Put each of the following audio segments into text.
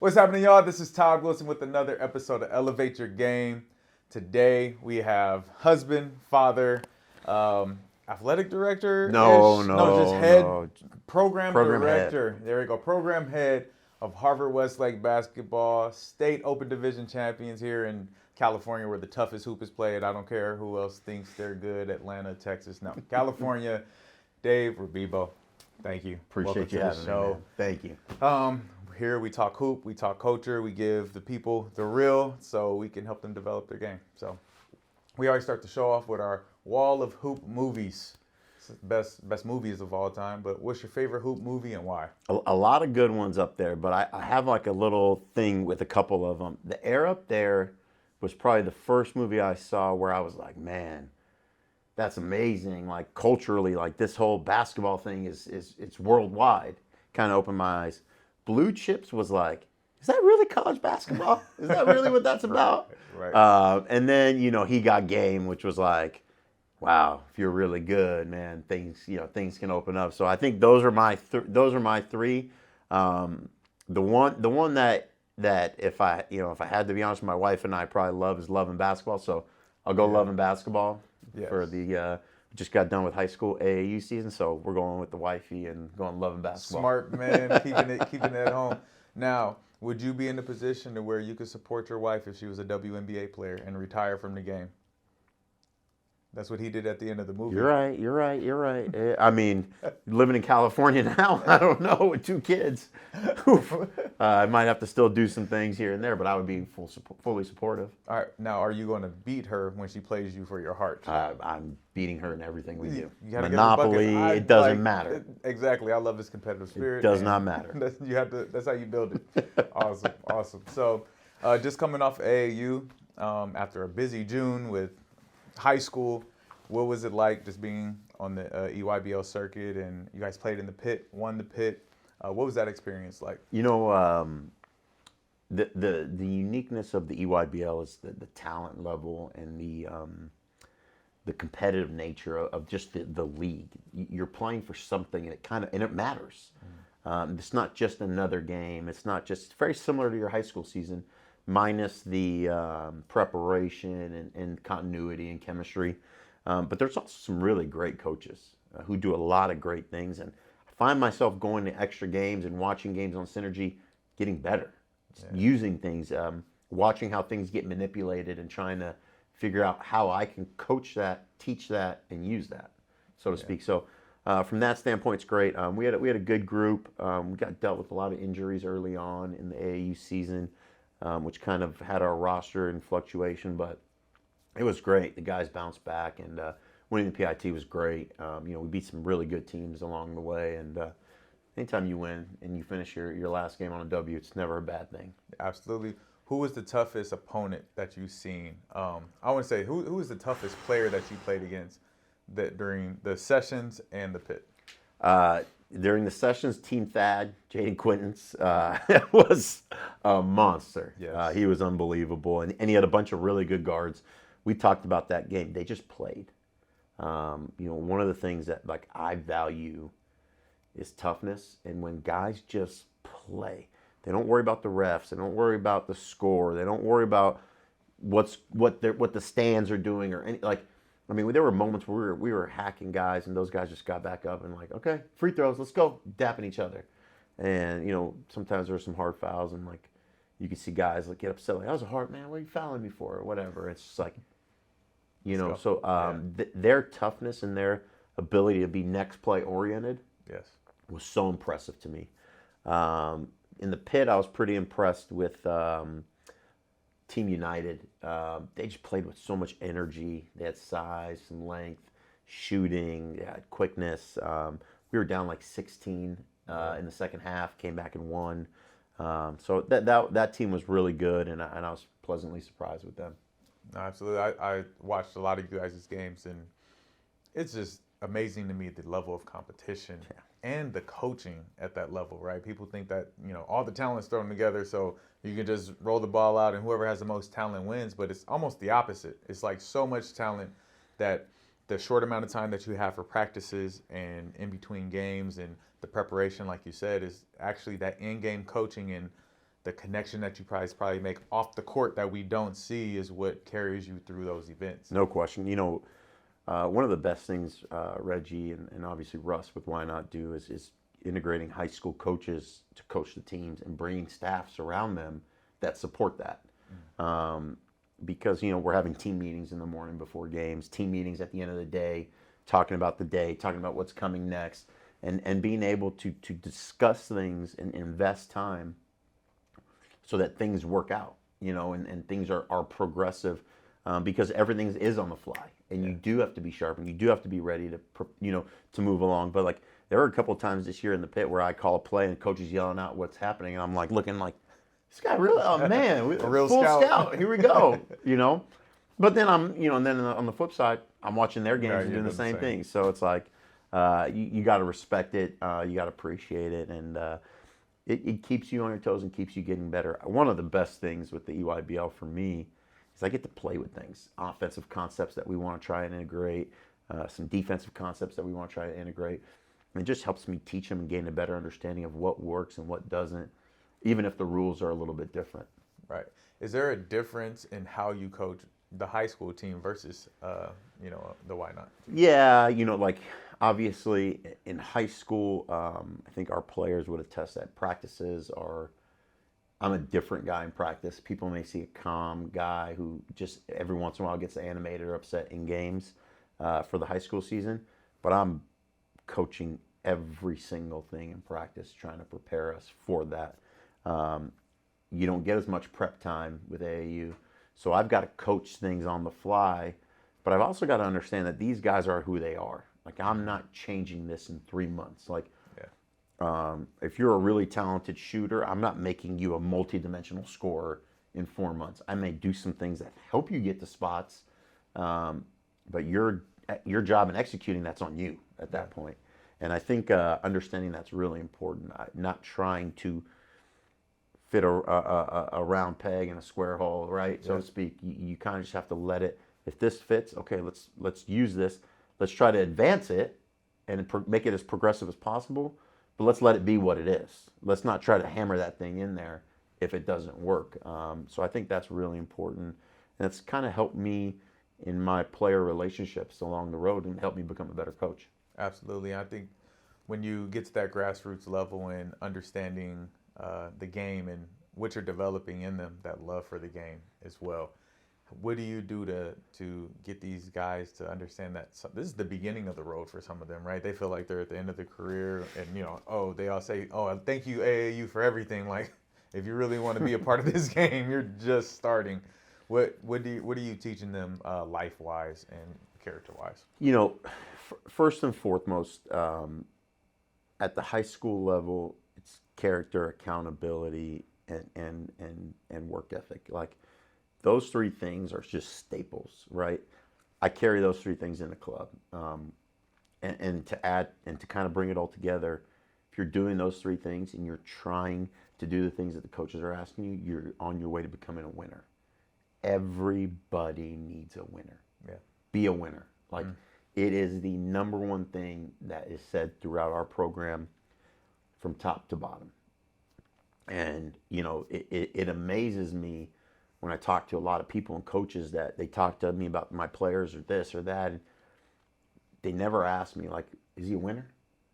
What's happening, y'all? This is Todd Wilson with another episode of Elevate Your Game. Today we have husband, father, athletic No, director-ish. No, just no, head no. program Program head. director. There we go. Program head of Harvard Westlake basketball, state open division champions here in California, where the toughest hoop is played. I don't care who else thinks they're good. Atlanta, Texas. No, California. Dave Rebibo. Thank you. Welcome Appreciate you to the having me, show. man. Thank you. Here we talk hoop, we talk culture, we give the people the real so we can help them develop their game. So we always start the show off with our wall of hoop movies. It's best movies of all time, but what's your favorite hoop movie and why? A lot of good ones up there, but I have like a little thing with a couple of them. The Air Up There was probably the first movie I saw where I was like, man, that's amazing. Like culturally, like this whole basketball thing is it's worldwide. Kind of opened my eyes. Blue Chips was like, is that really college basketball? Is that really what that's about? Right. And then He Got Game, which was like, wow, if you're really good, man, things can open up. So I think those are my three. The one that if I had to be honest, my wife and I probably love is Love and Basketball. So I'll go Love and Basketball for the. Just got done with high school AAU season, so we're going with the wifey and going Love and Basketball. Smart man, keeping it at home. Now, would you be in a position to where you could support your wife if she was a WNBA player and retire from the game? That's what he did at the end of the movie. You're right. I mean, living in California now, I don't know, with 2 kids. I might have to still do some things here and there, but I would be fully supportive. All right, now are you going to beat her when she plays you for your heart? I'm beating her in everything we do. You gotta Monopoly, it doesn't matter. Exactly, I love this competitive spirit. It does not matter. That's how you build it. Awesome. So, just coming off AAU, after a busy June with high school, what was it like just being on the EYBL circuit, and you guys played in the pit, won the pit? What was that experience like? The uniqueness of the EYBL is the talent level and the competitive nature of just the league. You're playing for something, and it matters. It's not just another game. It's very similar to your high school season, minus the preparation and continuity and chemistry. But there's also some really great coaches who do a lot of great things. And I find myself going to extra games and watching games on Synergy, getting better, using things, watching how things get manipulated and trying to figure out how I can coach that, teach that, and use that, so to speak. So from that standpoint, it's great. We had a good group. We got dealt with a lot of injuries early on in the AAU season, which kind of had our roster in fluctuation, but it was great. The guys bounced back, and winning the PIT was great. We beat some really good teams along the way, and anytime you win and you finish your last game on a W, it's never a bad thing. Absolutely. Who was the toughest opponent that you've seen? I want to say, who was the toughest player that you played against during the sessions and the pit? During the sessions, Team Thad, Jaden Quintons, was a monster. Yes. He was unbelievable, and he had a bunch of really good guards. We talked about that game. They just played. One of the things that I value is toughness, and when guys just play, they don't worry about the refs. They don't worry about the score. They don't worry about what the stands are doing or any there were moments where we were hacking guys, and those guys just got back up and okay, free throws, let's go, dapping each other. And sometimes there were some hard fouls, and you could see guys get upset, that was a hard, man, what are you fouling me for, or whatever. It's just their toughness and their ability to be next play oriented, was so impressive to me. In the pit, I was pretty impressed with Team United. They just played with so much energy. They had size, some length, shooting, they had quickness. We were down 16 in the second half, came back and won. So that team was really good, and I was pleasantly surprised with them. No, absolutely. I watched a lot of you guys' games, and it's just amazing to me the level of competition and the coaching at that level, right? People think that, all the talent's thrown together, so you can just roll the ball out and whoever has the most talent wins, but it's almost the opposite. It's so much talent that the short amount of time that you have for practices and in between games and the preparation, like you said, is actually that in-game coaching and the connection that you probably make off the court that we don't see is what carries you through those events. No question. One of the best things Reggie and obviously Russ with Why Not do is integrating high school coaches to coach the teams and bringing staffs around them that support that. Because, we're having team meetings in the morning before games, team meetings at the end of the day, talking about the day, talking about what's coming next, and being able to discuss things and invest time so that things work out, and things are progressive, because everything is on the fly, and you do have to be sharp, and you do have to be ready to move along. But like, there were a couple of times this year in the pit where I call a play and the coach is yelling out what's happening, and I'm like looking like, this guy really, oh man, a real full scout. Here we go, But then and then on the flip side, I'm watching their games and doing the same thing. So it's like, you got to respect it, you got to appreciate it, and it keeps you on your toes and keeps you getting better. One of the best things with the EYBL for me is I get to play with things, offensive concepts that we want to try and integrate, some defensive concepts that we want to try to integrate. And it just helps me teach them and gain a better understanding of what works and what doesn't, even if the rules are a little bit different. Right. Is there a difference in how you coach the high school team versus, the Why Not? Yeah, like obviously in high school, I think our players would attest that practices are, I'm a different guy in practice. People may see a calm guy who just every once in a while gets animated or upset in games for the high school season, but I'm coaching every single thing in practice, trying to prepare us for that. You don't get as much prep time with AAU, so I've got to coach things on the fly, but I've also got to understand that these guys are who they are. Like, I'm not changing this in 3 months. Like, if you're a really talented shooter, I'm not making you a multi-dimensional scorer in 4 months. I may do some things that help you get to spots, but your job in executing, that's on you at that point. And I think understanding that's really important. Not trying to fit a round peg in a square hole, right, so to speak. You kind of just have to let it. If this fits, okay, let's use this. Let's try to advance it and make it as progressive as possible. But let's let it be what it is. Let's not try to hammer that thing in there if it doesn't work. So I think that's really important. And it's kind of helped me in my player relationships along the road and helped me become a better coach. Absolutely. I think when you get to that grassroots level and understanding the game and what you're developing in them, that love for the game as well. What do you do to get these guys to understand that this is the beginning of the road for some of them, right? They feel like they're at the end of their career, and they all say, "Oh, thank you AAU for everything." Like, if you really want to be a part of this game, you're just starting. What are you teaching them life wise and character wise? First and foremost, at the high school level, it's character, accountability, and work ethic. Like, those three things are just staples, right? I carry those three things in the club. And to add and to kind of bring it all together, if you're doing those three things and you're trying to do the things that the coaches are asking you, you're on your way to becoming a winner. Everybody needs a winner. Yeah. Be a winner. Like, it is the number one thing that is said throughout our program from top to bottom. And, it amazes me when I talk to a lot of people and coaches that they talk to me about my players or this or that. And they never ask me, like, is he a winner?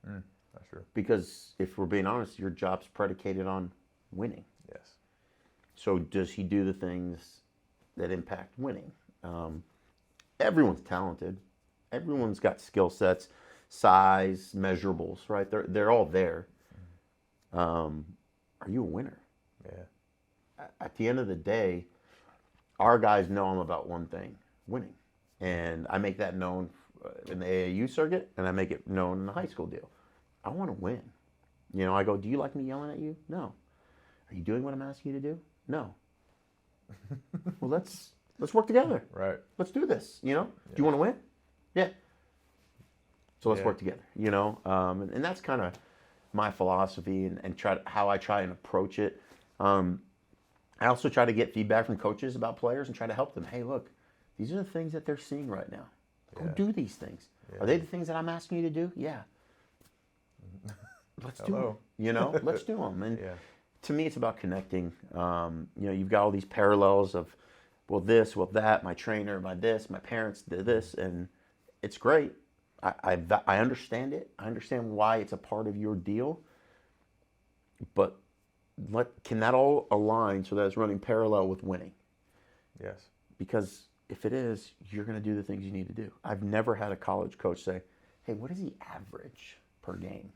That's true. Because if we're being honest, your job's predicated on winning. Yes. So does he do the things that impact winning? Everyone's talented. Everyone's got skill sets, size, measurables, right? They're all there. Are you a winner? Yeah. At the end of the day, our guys know I'm about one thing: winning. And I make that known in the AAU circuit, and I make it known in the high school deal. I want to win. I go, do you like me yelling at you? No. Are you doing what I'm asking you to do? No. Well, let's work together. Right. Let's do this. Do you want to win? Yeah. So let's work together. And that's kind of my philosophy and how I try and approach it. I also try to get feedback from coaches about players and try to help them. Hey, look, these are the things that they're seeing right now. Go do these things. Yeah. Are they the things that I'm asking you to do? Yeah. Let's do them. Let's do them. And to me, it's about connecting. You've got all these parallels of, well, this, well, that, my trainer, my this, my parents did this, and it's great. I understand it. I understand why it's a part of your deal. But can that all align so that it's running parallel with winning? Yes. Because if it is, you're going to do the things you need to do. I've never had a college coach say, hey, what is he average per game?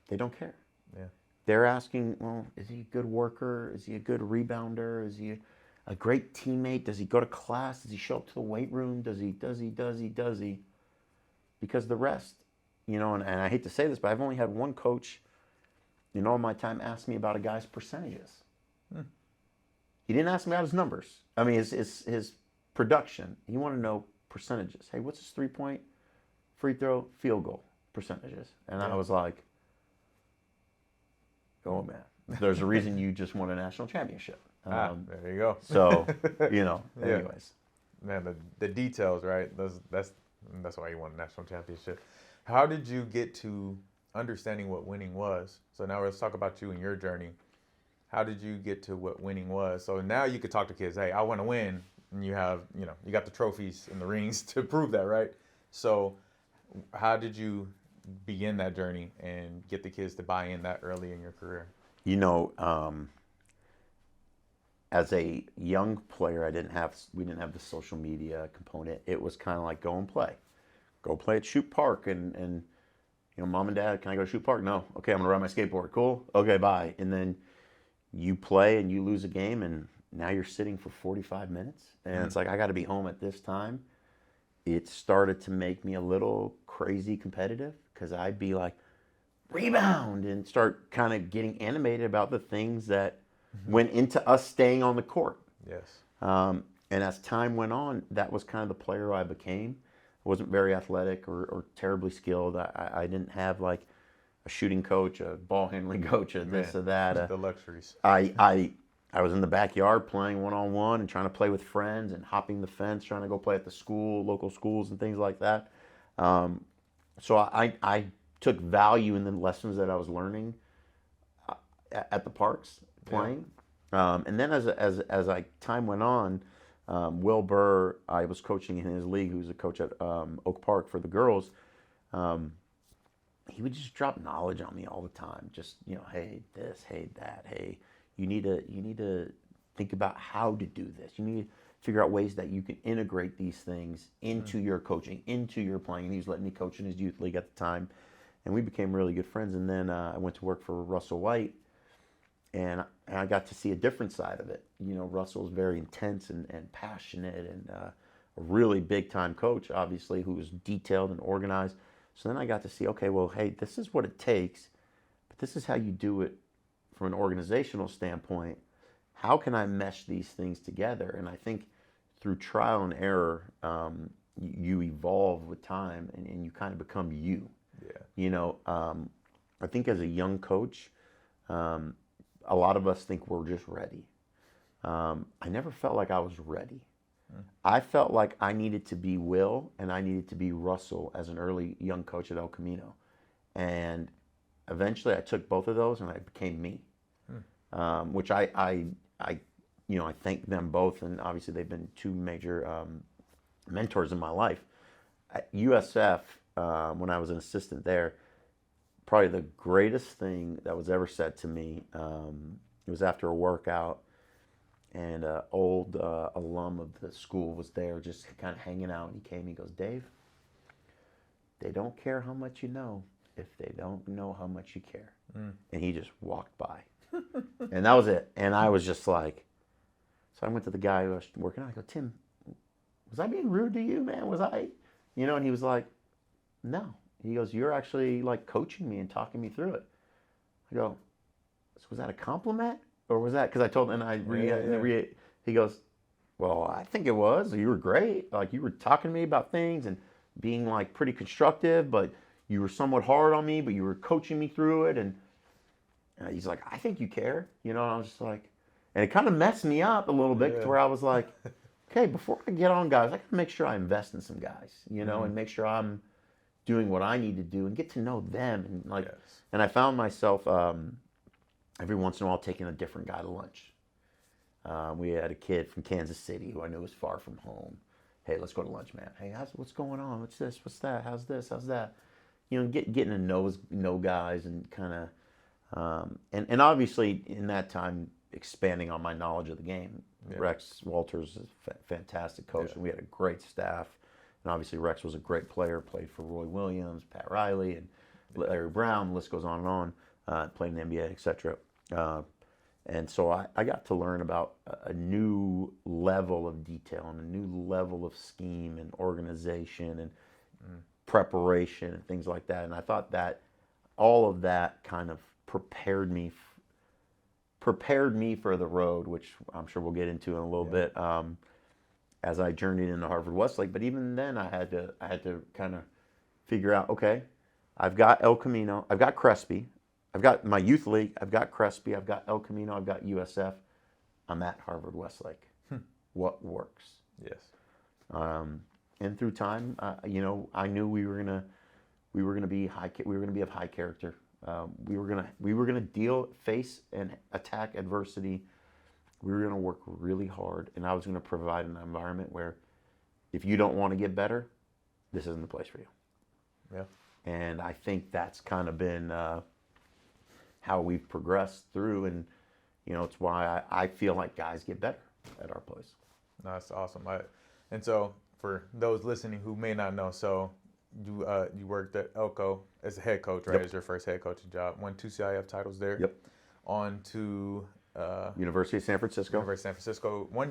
They don't care. Yeah. They're asking, well, is he a good worker? Is he a good rebounder? Is he a great teammate? Does he go to class? Does he show up to the weight room? Does he? Because the rest, and I hate to say this, but I've only had one coach in all my time ask me about a guy's percentages. He didn't ask me about his numbers. I mean, his production. He wanted to know percentages. Hey, what's his 3-point, free throw, field goal percentages? And I was like, oh, man, there's a reason you just won a national championship. There you go. So, Yeah. anyways. Man, the details, right? That's why you won a national championship. How did you get to understanding what winning was? So now let's talk about you and your journey. How did you get to what winning was? So now you could talk to kids, hey, I want to win. And you have, you got the trophies and the rings to prove that, right? So how did you begin that journey and get the kids to buy in that early in your career? As a young player, we didn't have the social media component. It was kind of like go play at Shoot Park, and Mom and Dad, can I go to Shoot Park? No. Okay, I'm gonna ride my skateboard. Cool. Okay, bye. And then you play and you lose a game, and now you're sitting for 45 minutes, and it's like I got to be home at this time. It started to make me a little crazy competitive because I'd be like, rebound, and start kind of getting animated about the things that went into us staying on the court. Yes. And as time went on, that was kind of the player I became. I wasn't very athletic or terribly skilled. I didn't have like a shooting coach, a ball handling coach, or this or that. The luxuries. I was in the backyard playing one-on-one and trying to play with friends and hopping the fence, trying to go play at the school, local schools and things like that. So I took value in the lessons that I was learning at the parks playing. Yeah. And then as time went on, Will Burr, I was coaching in his league, who's a coach at Oak Park for the girls. He would just drop knowledge on me all the time. Just, hey, this, hey, that, hey, you need to think about how to do this. You need to figure out ways that you can integrate these things into your coaching, into your playing. And he was letting me coach in his youth league at the time. And we became really good friends. And then I went to work for Russell White, and I got to see a different side of it. Russell's very intense and passionate and a really big-time coach, obviously, who was detailed and organized. So then I got to see, okay, well, hey, this is what it takes, but this is how you do it from an organizational standpoint. How can I mesh these things together? And I think through trial and error, you evolve with time and you kind of become you. Yeah. I think as a young coach, a lot of us think we're just ready. I never felt like I was ready. I felt like I needed to be Will and I needed to be Russell as an early young coach at El Camino. And eventually I took both of those and I became me, which I thank them both. And obviously they've been two major mentors in my life. At USF, when I was an assistant there, probably the greatest thing that was ever said to me, it was after a workout, and an old alum of the school was there just kind of hanging out. And he came, he goes, Dave, they don't care how much you know if they don't know how much you care. And he just walked by. And that was it. And I was just like, so I went to the guy who was working out. I go, Tim, was I being rude to you, man? Was I? And he was like, no. He goes, you're actually like coaching me and talking me through it. I go, so was that a compliment? Or was that, because I told him, and he goes, well, I think it was. You were great. Like, you were talking to me about things and being like pretty constructive, but you were somewhat hard on me, but you were coaching me through it. And he's like, I think you care. And I was just like, and it kind of messed me up a little bit to where I was like, okay, before I get on guys, I got to make sure I invest in some guys, and make sure I'm doing what I need to do and get to know them. And and I found myself, every once in a while taking a different guy to lunch. We had a kid from Kansas City who I knew was far from home. Hey, let's go to lunch, man. Hey, what's going on? What's this? What's that? How's this? How's that? You know, getting to know guys and kind of, and obviously in that time expanding on my knowledge of the game. Yeah. Rex Walters is a fantastic coach, and we had a great staff. And obviously Rex was a great player, played for Roy Williams, Pat Riley, and Larry Brown. The list goes on and on. Played in the NBA, etc. And so I got to learn about a new level of detail and a new level of scheme and organization and preparation and things like that. And I thought that all of that kind of prepared me for the road, which I'm sure we'll get into in a little bit, as I journeyed into Harvard Westlake. But even then, I had to kind of figure out, okay, I've got El Camino, I've got Crespi, I've got my youth league, I've got Crespi, I've got El Camino, I've got USF. I'm at Harvard Westlake. What works? Yes. And through time, you know, I knew we were gonna be of high character. We were gonna face and attack adversity. We were gonna work really hard, and I was gonna provide an environment where, if you don't want to get better, this isn't the place for you. Yeah. And I think that's kind of been how we've progressed through, and you know, it's why I feel like guys get better at our place. No, that's awesome. And so for those listening who may not know, so you worked at Elko as a head coach, right? As your first head coaching job. Won 2 CIF titles there. Yep. On to University of San Francisco.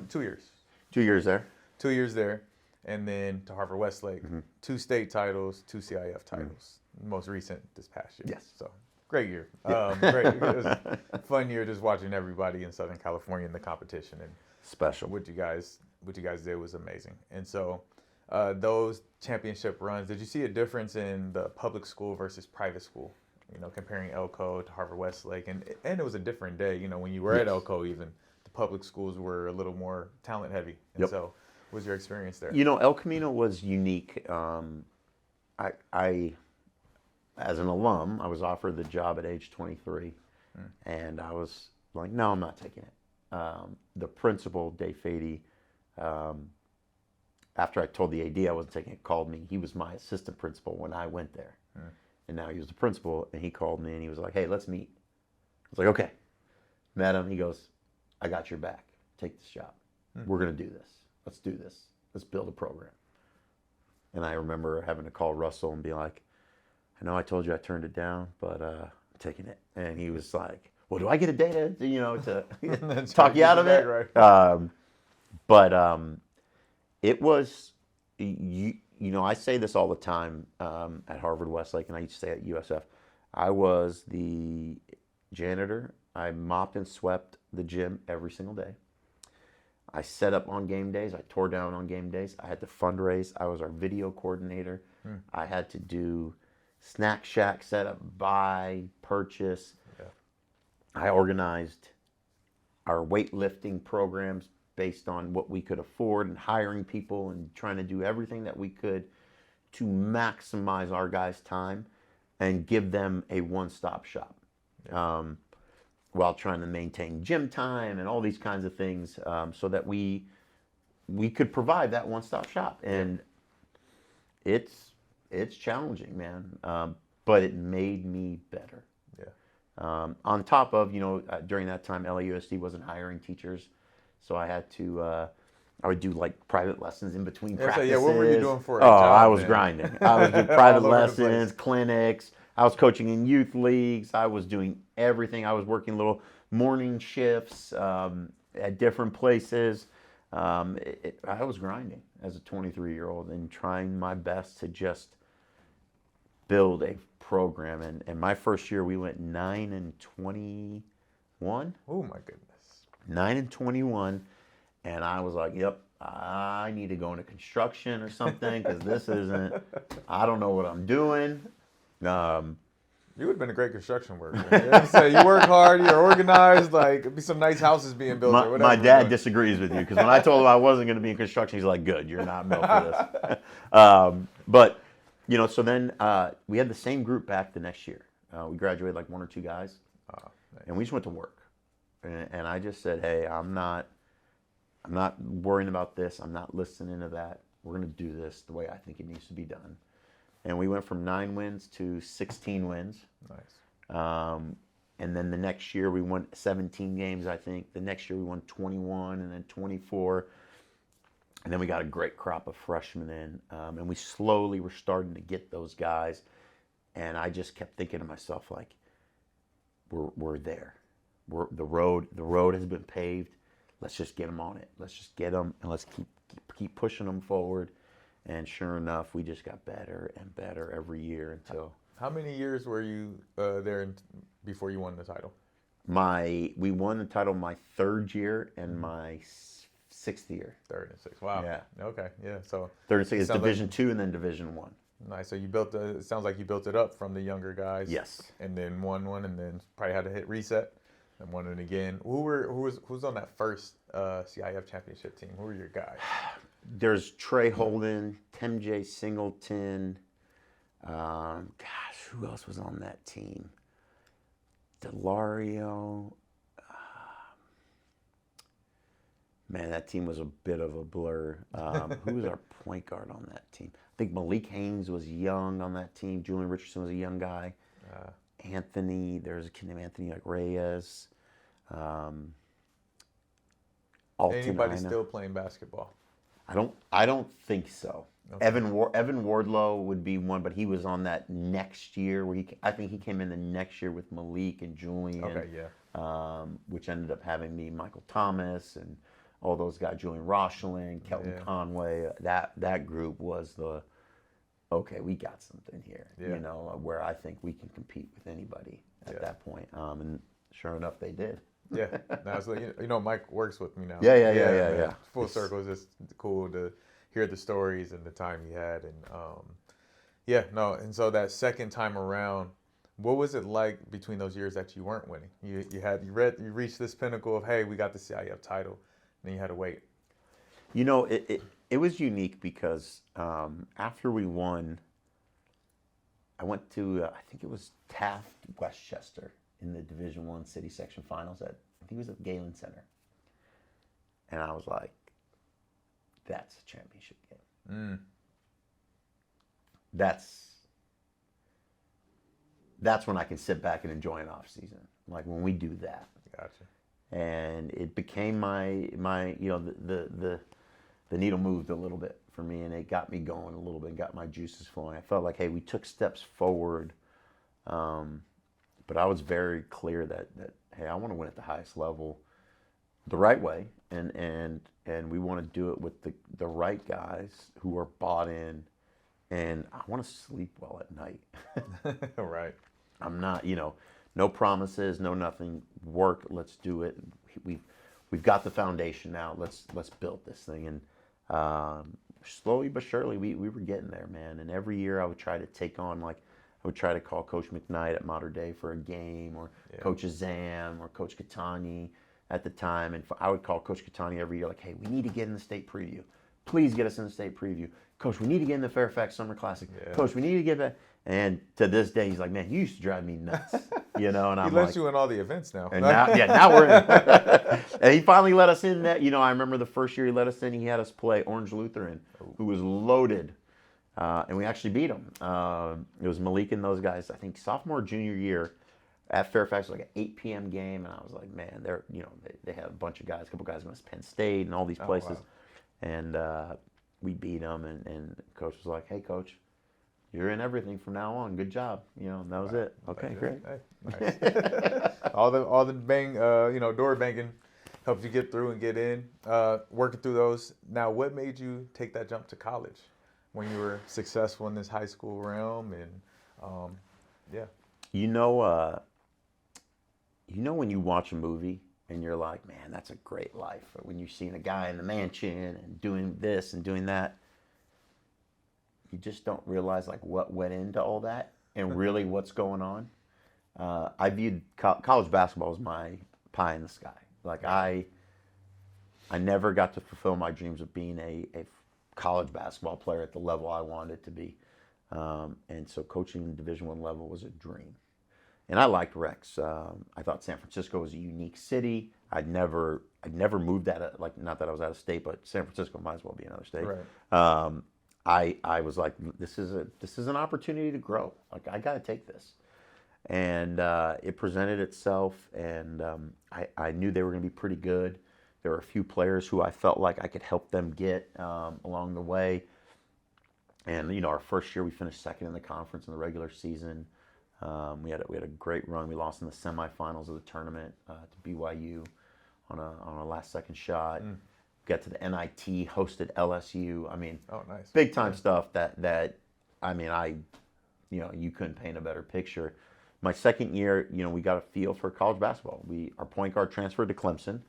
2 years. 2 years there. 2 years there, and then to Harvard Westlake. 2 state titles, 2 CIF titles. Most recent this past year. Yes. So great year. Great. It was a fun year just watching everybody in Southern California in the competition, and special. What you guys did was amazing. And so those championship runs, did you see a difference in the public school versus private school? You know, comparing Elko to Harvard Westlake, and it was a different day. You know, when you were at Elko, even the public schools were a little more talent heavy. And so, what was your experience there? You know, El Camino was unique. I as an alum, I was offered the job at age 23, and I was like, no, I'm not taking it. The principal, Dave Fady, after I told the AD I wasn't taking it, called me. He was my assistant principal when I went there. And now he was the principal, and he called me, and he was like, hey, let's meet. I was like, okay. Met him. He goes, I got your back. Take this job. We're going to do this. Let's do this. Let's build a program. And I remember having to call Russell and be like, I know I told you I turned it down, but I'm taking it. And he was like, well, do I get a day to talk you out of it? Right. It was, you know, I say this all the time at Harvard Westlake, and I used to say at USF. I was the janitor. I mopped and swept the gym every single day. I set up on game days. I tore down on game days. I had to fundraise. I was our video coordinator. I had to do snack shack setup, buy, purchase. Yeah. I organized our weightlifting programs based on what we could afford and hiring people and trying to do everything that we could to maximize our guys' time and give them a one-stop shop, while trying to maintain gym time and all these kinds of things, so that we could provide that one-stop shop. And it's challenging, man, but it made me better. Yeah. On top of, you know, during that time, LAUSD wasn't hiring teachers. So I had to, I would do like private lessons in between practices. So what were you doing for a job? I was grinding. I was doing private lessons, clinics. I was coaching in youth leagues. I was doing everything. I was working little morning shifts at different places. I was grinding as a 23-year-old and trying my best to just build a program. And my first year, we went 9-21. Oh my goodness. 9-21, and I was like, yep, I need to go into construction or something, because this isn't, I don't know what I'm doing. You would have been a great construction worker. You work hard, you're organized, like, it'd be some nice houses being built or whatever. My dad disagrees with you, because when I told him I wasn't going to be in construction, he's like, good, you're not built for this. But, you know, so then we had the same group back the next year. We graduated like 1 or 2 guys. And we just went to work. And I just said, hey, I'm not worrying about this. I'm not listening to that. We're going to do this the way I think it needs to be done. And we went from 9 wins to 16 wins. Nice. And then the next year we won 17 games, I think. The next year we won 21 and then 24. And then we got a great crop of freshmen in. And we slowly were starting to get those guys. And I just kept thinking to myself, like, we're there. The road has been paved. Let's just get them on it. Let's just get them, and let's keep pushing them forward. And sure enough, we just got better and better every year until. How many years were you there before you won the title? We won the title my 3rd year and my 6th year. 3rd and 6th. Wow. Yeah. Okay. Yeah. So 3rd and 6th is Division 2 and then Division 1. Nice. So it sounds like you built it up from the younger guys. Yes. And then won one, and then probably had to hit reset and won it again. Who's on that first CIF championship team? Who were your guys? There's Trey Holden, Tim J. Singleton. Who else was on that team? Delario. Man, that team was a bit of a blur. Who was our point guard on that team? I think Malik Haynes was young on that team. Julian Richardson was a young guy. Anthony, there's a kid named Anthony like Reyes. Anybody still playing basketball? I don't think so. Okay. Evan Wardlow would be one, but he was on that next year where I think he came in the next year with Malik and Julian. Okay, yeah. Which ended up having me, Michael Thomas, and all those guys, Julian Rochelin, Kelton Conway. That group was okay, we got something here, where I think we can compete with anybody at that point. And sure enough, they did. Yeah. Now, so, Mike works with me now. Yeah. Full circle. It's just cool to hear the stories and the time he had. And, and so that second time around, what was it like between those years that you weren't winning? You reached this pinnacle of, hey, we got the CIF title, and then you had to wait. It was unique because after we won, I went to I think it was Taft Westchester in the Division I City Section Finals I think it was at Galen Center, and I was like, "That's a championship game. That's when I can sit back and enjoy an off season. Like when we do that." Gotcha. And it became my the needle moved a little bit for me, and it got me going a little bit, got my juices flowing. I felt like, hey, we took steps forward, but I was very clear that hey, I want to win at the highest level, the right way, and we want to do it with the right guys who are bought in, and I want to sleep well at night. Right. I'm not, no promises, no nothing. Work, let's do it. We've got the foundation now. Let's build this thing. And slowly but surely, we were getting there, man. And every year I would try to take on, I would try to call Coach McKnight at Mater Dei for a game, or Coach Azam, or Coach Catani at the time. And I would call Coach Catani every year, like, hey, we need to get in the state preview. Please get us in the state preview. Coach, we need to get in the Fairfax Summer Classic. Yeah. Coach, we need to get that. And to this day, he's like, man, you used to drive me nuts. And I'm he lets you in all the events now. And now we're in. And he finally let us in that. I remember the first year he let us in, he had us play Orange Lutheran, who was loaded. And we actually beat them. It was Malik and those guys, I think sophomore, junior year at Fairfax. It was like an 8 p.m. game. And I was like, man, they had a bunch of guys, a couple guys going to Penn State and all these places. Wow. And we beat them. And Coach was like, hey, Coach, you're in everything from now on. Good job. And that was it. Okay, great. Hey, nice. all the bang, door banging helped you get through and get in. Working through those. Now, what made you take that jump to college when you were successful in this high school realm? And when you watch a movie and you're like, man, that's a great life. Or when you're seeing a guy in the mansion and doing this and doing that, you just don't realize what went into all that and really what's going on. I viewed college basketball as my pie in the sky. I never got to fulfill my dreams of being a college basketball player at the level I wanted to be. And so coaching Division I level was a dream. And I liked Rex. I thought San Francisco was a unique city. I'd never moved out of, like, not that I was out of state, but San Francisco might as well be another state. Right. I was like, this is an opportunity to grow. Like, I got to take this. And it presented itself, and I knew they were going to be pretty good. There were a few players who I felt like I could help them get along the way. And our first year we finished second in the conference in the regular season. We had a great run. We lost in the semifinals of the tournament to BYU on a last second shot. Got to the NIT, hosted LSU. I mean, Oh, nice. big time stuff that I mean, you couldn't paint a better picture. My second year, we got a feel for college basketball. Our point guard transferred to Clemson.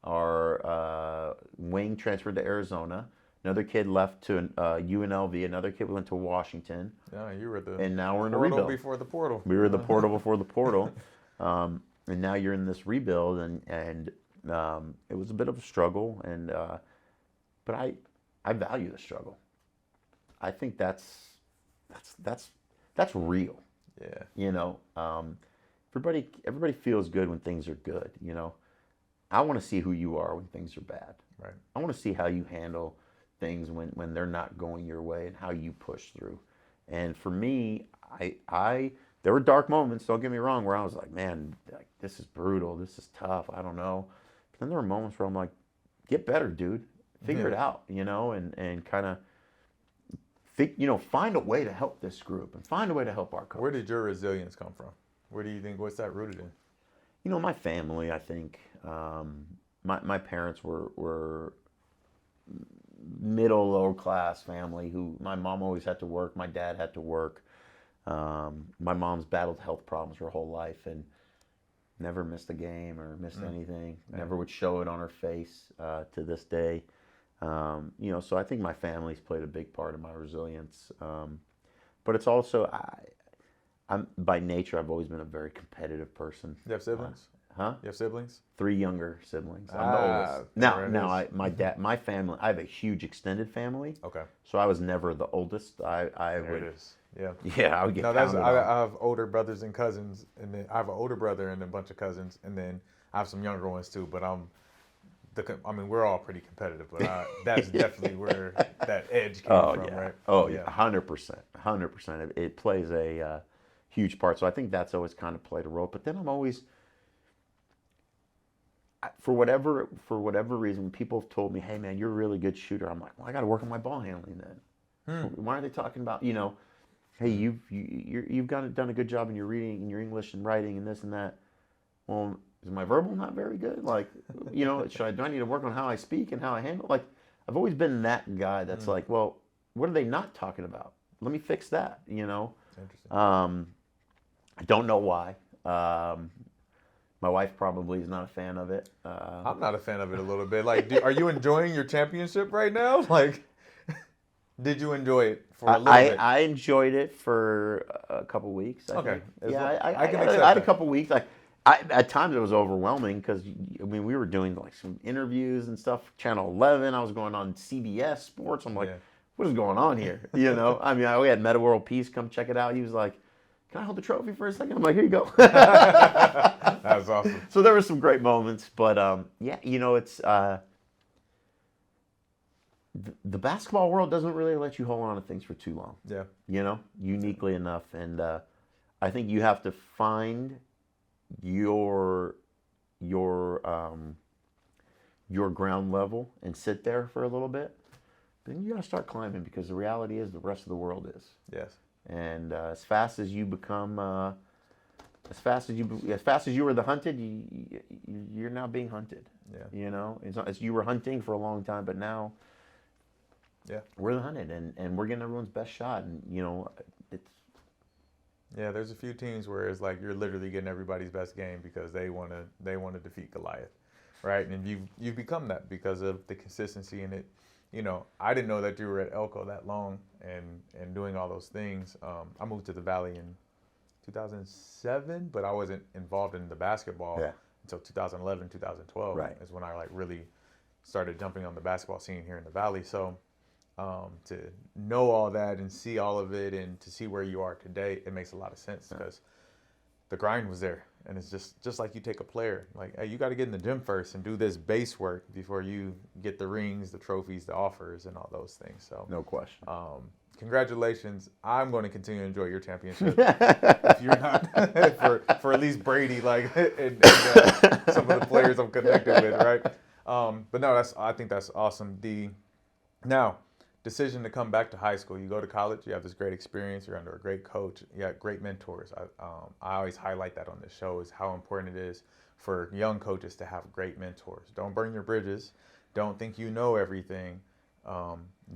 Our wing transferred to Arizona. Another kid left to UNLV. Another kid went to Washington. Yeah, you were the And now we're in a portal rebuild. before the portal. We were the portal before the portal. And now you're in this rebuild, and it was a bit of a struggle. But I value the struggle. I think that's real. Yeah. Everybody feels good when things are good. I want to see who you are when things are bad. Right. I want to see how you handle things when they're not going your way and how you push through. And for me, there were dark moments, don't get me wrong, where I was like, man, like, this is brutal, this is tough, I don't know. But then there were moments where I'm like, get better, dude. Figure it out, and kind of find a way to help this group and find a way to help our coach. Where did your resilience come from? Where do you think, what's that rooted in? My family, I think. My parents were middle, lower class family who, my mom always had to work, my dad had to work. My mom's battled health problems her whole life and never missed a game or missed anything. Never would show it on her face to this day. So I think my family's played a big part in my resilience. But it's also, I'm by nature, I've always been a very competitive person. You have siblings? Huh? You have siblings? 3 younger siblings. I'm the oldest. My family, I have a huge extended family. Okay. So I was never the oldest. There it is. Yeah. Yeah, I would get No, pounded on. I have older brothers and cousins, and then I have an older brother and a bunch of cousins, and then I have some younger ones too. But we're all pretty competitive, but that's definitely where that edge came from, right? Oh yeah, 100%. It plays a huge part. So I think that's always kind of played a role. But then I'm always, for whatever reason, when people have told me, "Hey man, you're a really good shooter," I'm like, "Well, I got to work on my ball handling then." Why are they talking about, hey, you've done a good job in your reading and your English and writing and this and that. Well, is my verbal not very good? Like, do I need to work on how I speak and how I handle? Like, I've always been that guy that's like, well, what are they not talking about? Let me fix that. Interesting. I don't know why. My wife probably is not a fan of it. I'm not a fan of it a little bit. Like, are you enjoying your championship right now? Like, did you enjoy it for a little bit? I enjoyed it for a couple weeks. Okay. I can had accept a that. couple weeks. At times it was overwhelming because we were doing like some interviews and stuff. Channel 11. I was going on CBS Sports. I'm like, what is going on here? We had Meta World Peace come check it out. He was like, can I hold the trophy for a second? I'm like, here you go. That's awesome. So there were some great moments, but it's the basketball world doesn't really let you hold on to things for too long. Yeah. Uniquely enough, and I think you have to find your ground level and sit there for a little bit. Then you got to start climbing because the reality is the rest of the world is. Yes. And as fast as you become, as fast as you were the hunted, you're now being hunted. Yeah. It's not as you were hunting for a long time, but now, we're the hunted, and we're getting everyone's best shot, and it's. Yeah, there's a few teams where it's like you're literally getting everybody's best game because they want to defeat Goliath, right? And you've become that because of the consistency in it. I didn't know that you were at Elko that long and doing all those things. I moved to the Valley in 2007, but I wasn't involved in the basketball until 2011, 2012. Right. Is when I really started jumping on the basketball scene here in the Valley. So to know all that and see all of it and to see where you are today, it makes a lot of sense because the grind was there. And it's just like you take a player, like, hey, you got to get in the gym first and do this base work before you get the rings, the trophies, the offers, and all those things. So No question. Congratulations. I'm going to continue to enjoy your championship. If you're not, for at least Brady, like, and some of the players I'm connected with, right? But no, I think that's awesome. Now, decision to come back to high school. You go to college, you have this great experience, you're under a great coach, you got great mentors. I always highlight that on this show, is how important it is for young coaches to have great mentors. Don't burn your bridges. Don't think you know everything.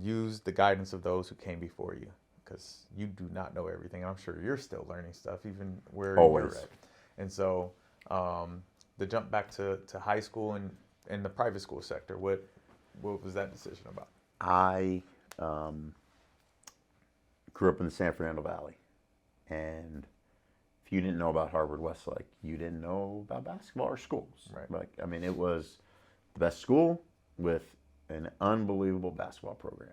Use the guidance of those who came before you, because you do not know everything. I'm sure you're still learning stuff, even where Always. you're at. And so the jump back to high school and in the private school sector, what was that decision about? I grew up in the San Fernando Valley, and if you didn't know about Harvard-Westlake, you didn't know about basketball or schools. Right. Like, I mean, it was the best school with an unbelievable basketball program.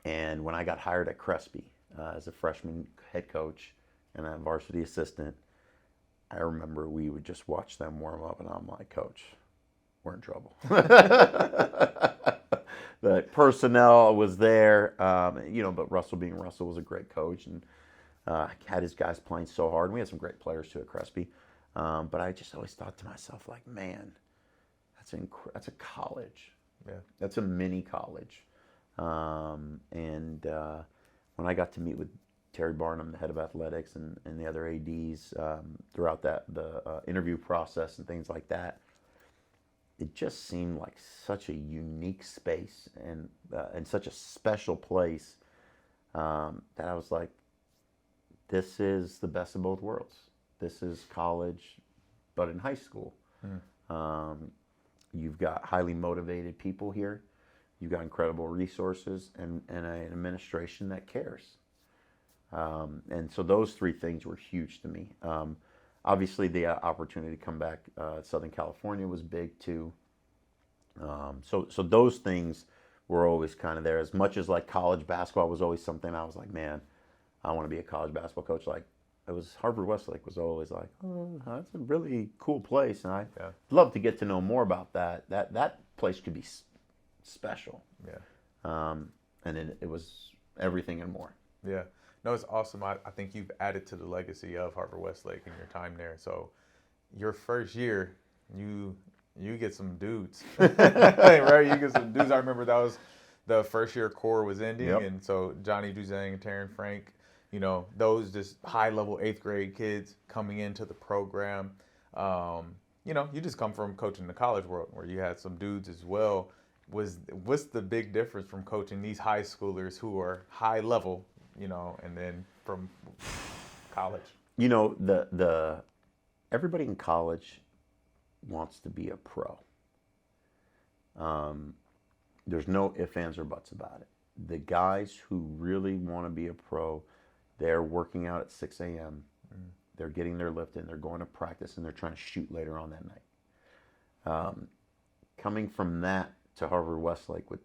And when I got hired at Crespi as a freshman head coach and a varsity assistant, I remember we would just watch them warm up, and I'm like, Coach, we're in trouble. The personnel was there, but Russell, being Russell, was a great coach, and had his guys playing so hard. And we had some great players too at Crespi, but I just always thought to myself, like, man, that's a college. Yeah. That's a mini college. When I got to meet with Terry Barnum, the head of athletics, and the other ADs throughout the interview process and things like that, it just seemed like such a unique space and such a special place that I was like, this is the best of both worlds. This is college, but in high school. You've got highly motivated people here. You've got incredible resources and an administration that cares. And so those three things were huge to me. Obviously, the opportunity to come back Southern California was big too. So those things were always kind of there. As much as like college basketball was always something I was like, man, I want to be a college basketball coach. Like, it was Harvard-Westlake was always like, oh, that's a really cool place, and I'd love to get to know more about that. That place could be special. Yeah. And it was everything and more. Yeah. No, it's awesome. I think you've added to the legacy of Harvard-Westlake in your time there. So your first year, you get some dudes, right? You get some dudes. I remember that was the first year core was ending, and so Johnny Juzang and Taryn Frank, those just high-level 8th grade kids coming into the program. You just come from coaching the college world where you had some dudes as well. What's the big difference from coaching these high schoolers who are high level, and then from college? The everybody in college wants to be a pro. There's no ifs, ands, or buts about it. The guys who really want to be a pro, they're working out at 6 a.m. They're getting their lift in. They're going to practice, and they're trying to shoot later on that night. Coming from that to Harvard-Westlake with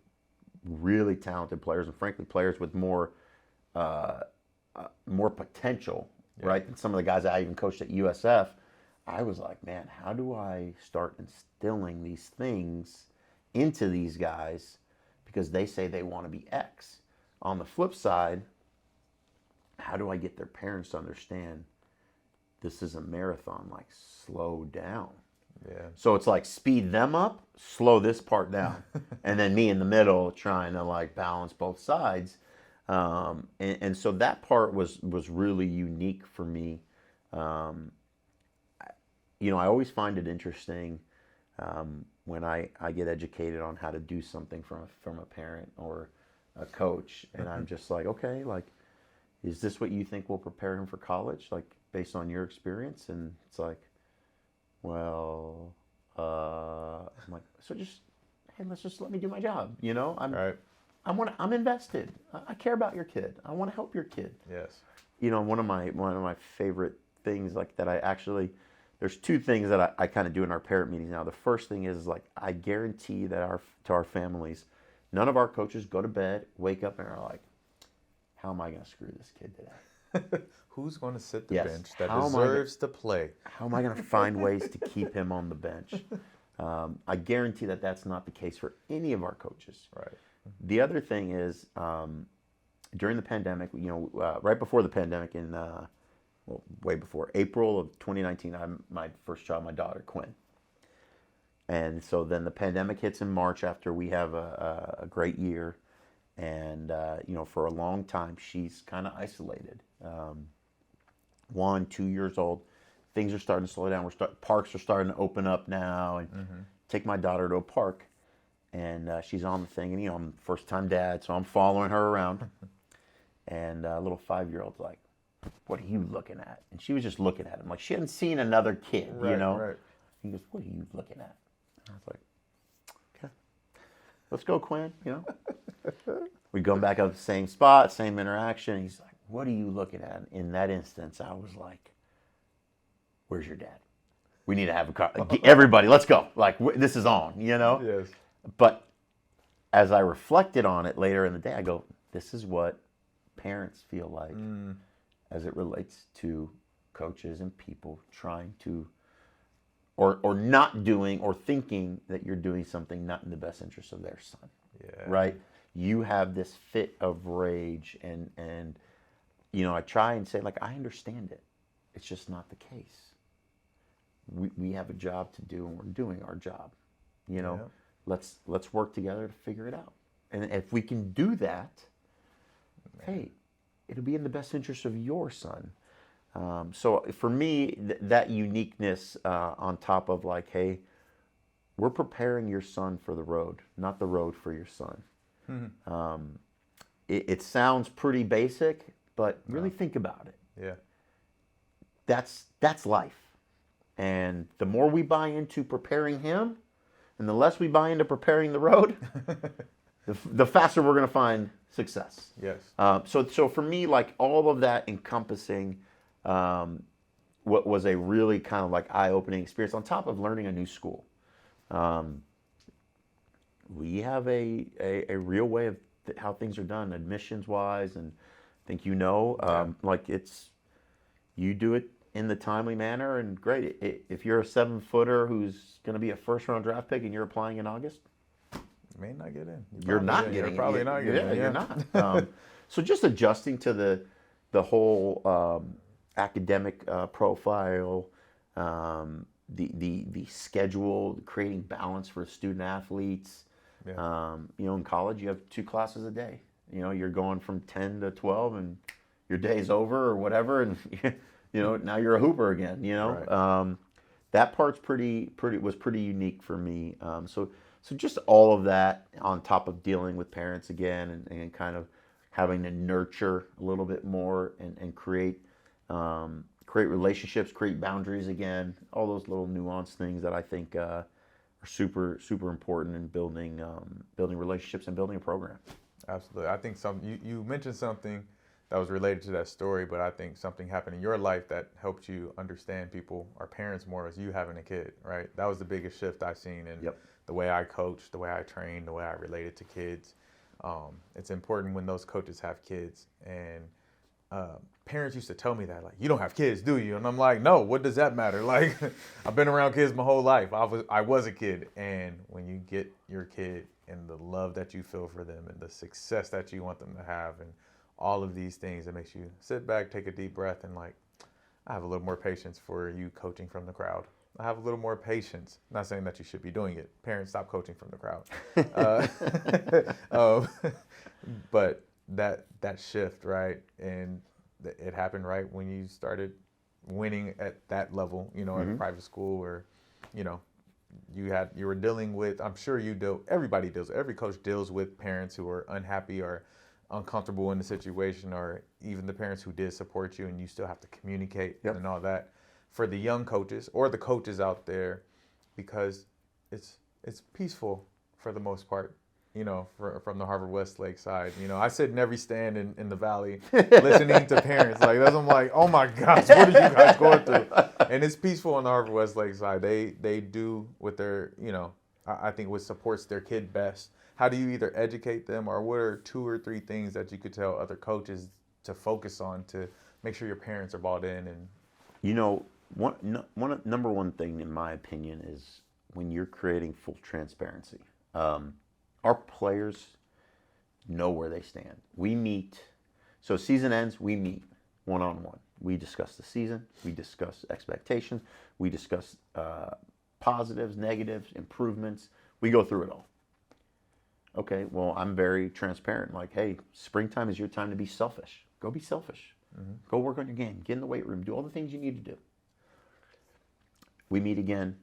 really talented players, and frankly, players with more potential, right, than some of the guys I even coached at USF, I was like, man, how do I start instilling these things into these guys, because they say they want to be X. On the flip side, how do I get their parents to understand this is a marathon, like, slow down? Yeah. So it's like speed them up, slow this part down, and then me in the middle trying to like balance both sides. And so that part was really unique for me. I always find it interesting when I get educated on how to do something from a parent or a coach, and I'm just like, okay, like, is this what you think will prepare him for college, like, based on your experience? And it's like, well, I'm like, so let's just let me do my job. I'm invested. I care about your kid. I want to help your kid. Yes. One of my favorite things, like, that I actually, there's two things that I kind of do in our parent meetings now. The first thing is, like, I guarantee that to our families, none of our coaches go to bed, wake up, and are like, how am I going to screw this kid today? Who's going to sit the Yes. bench that How am I deserves to play? How am I going to find ways to keep him on the bench? I guarantee that that's not the case for any of our coaches. Right. The other thing is, during the pandemic, right before the pandemic, way before April of 2019, my first child, my daughter Quinn, and so then the pandemic hits in March after we have a great year, and for a long time she's kind of isolated. 1, 2 years old, things are starting to slow down. Parks are starting to open up now, and take my daughter to a park, and she's on the thing, and I'm first-time dad, so I'm following her around, and a little 5-year-old's like, "What are you looking at?" And she was just looking at him like she hadn't seen another kid, Right, right. He goes, "What are you looking at?" And I was like, "Okay, let's go, Quinn." We go back up the same spot, same interaction. He's like, "What are you looking at?" In that instance, I was like, "Where's your dad? We need to have everybody, let's go. Like, this is on, Yes. But as I reflected on it later in the day, I go, this is what parents feel like as it relates to coaches and people trying to, or not doing, or thinking that you're doing something not in the best interest of their son. Yeah. Right? You have this fit of rage, and I try and say, like, I understand it. It's just not the case. We have a job to do, and we're doing our job. Yeah. Let's work together to figure it out. And if we can do that, hey, it'll be in the best interest of your son. So for me, that uniqueness on top of like, hey, we're preparing your son for the road, not the road for your son. It sounds pretty basic, but really think about it. Yeah. That's life. And the more we buy into preparing him, and the less we buy into preparing the road, the faster we're going to find success. Yes. So for me, like all of that encompassing what was a really kind of like eye-opening experience on top of learning a new school. We have a real way of how things are done admissions-wise, and I think like you do it in the timely manner, and great. If you're a 7-footer who's going to be a first-round draft pick and you're applying in August, you may not get in. You're not getting in. You're probably not getting in. You're not. So just adjusting to the whole academic profile, the schedule, creating balance for student athletes. Yeah. In college you have 2 classes a day. You're going from 10 to 12, and your day's over or whatever, and now you're a hooper again. Right. That part's pretty unique for me. So just all of that on top of dealing with parents again, and kind of having to nurture a little bit more, and create relationships, create boundaries again. All those little nuanced things that I think are super important in building relationships and building a program. Absolutely. I think you mentioned something that was related to that story, but I think something happened in your life that helped you understand people or parents more as you having a kid, right? That was the biggest shift I've seen in the way I coach, the way I train, the way I related to kids. It's important when those coaches have kids, and parents used to tell me that, like, you don't have kids, do you? And I'm like, no, what does that matter? Like, I've been around kids my whole life. I was a kid, and when you get your kid and the love that you feel for them and the success that you want them to have and all of these things, it makes you sit back, take a deep breath, and like, I have a little more patience for you coaching from the crowd. I have a little more patience. Not saying that you should be doing it. Parents, stop coaching from the crowd. But that shift, right? And it happened right when you started winning at that level, at a private school, or, you were dealing with, I'm sure every coach deals with parents who are unhappy or uncomfortable in the situation, or even the parents who did support you, and you still have to communicate and all that. For the young coaches or the coaches out there, because it's peaceful for the most part, from the Harvard Westlake side. I sit in every stand in the Valley listening to parents. Like, I'm like, oh my gosh, what are you guys going through? And it's peaceful on the Harvard Westlake side. They do what they're, I think what supports their kid best. How do you either educate them, or what are 2 or 3 things that you could tell other coaches to focus on to make sure your parents are bought in and Number one thing in my opinion is when you're creating full transparency. Our players know where they stand. We meet, so season ends, we meet one-on-one. We discuss the season, we discuss expectations, we discuss positives, negatives, improvements. We go through it all. Okay, well, I'm very transparent. Like, hey, springtime is your time to be selfish. Go be selfish. Go work on your game. Get in the weight room. Do all the things you need to do. We meet again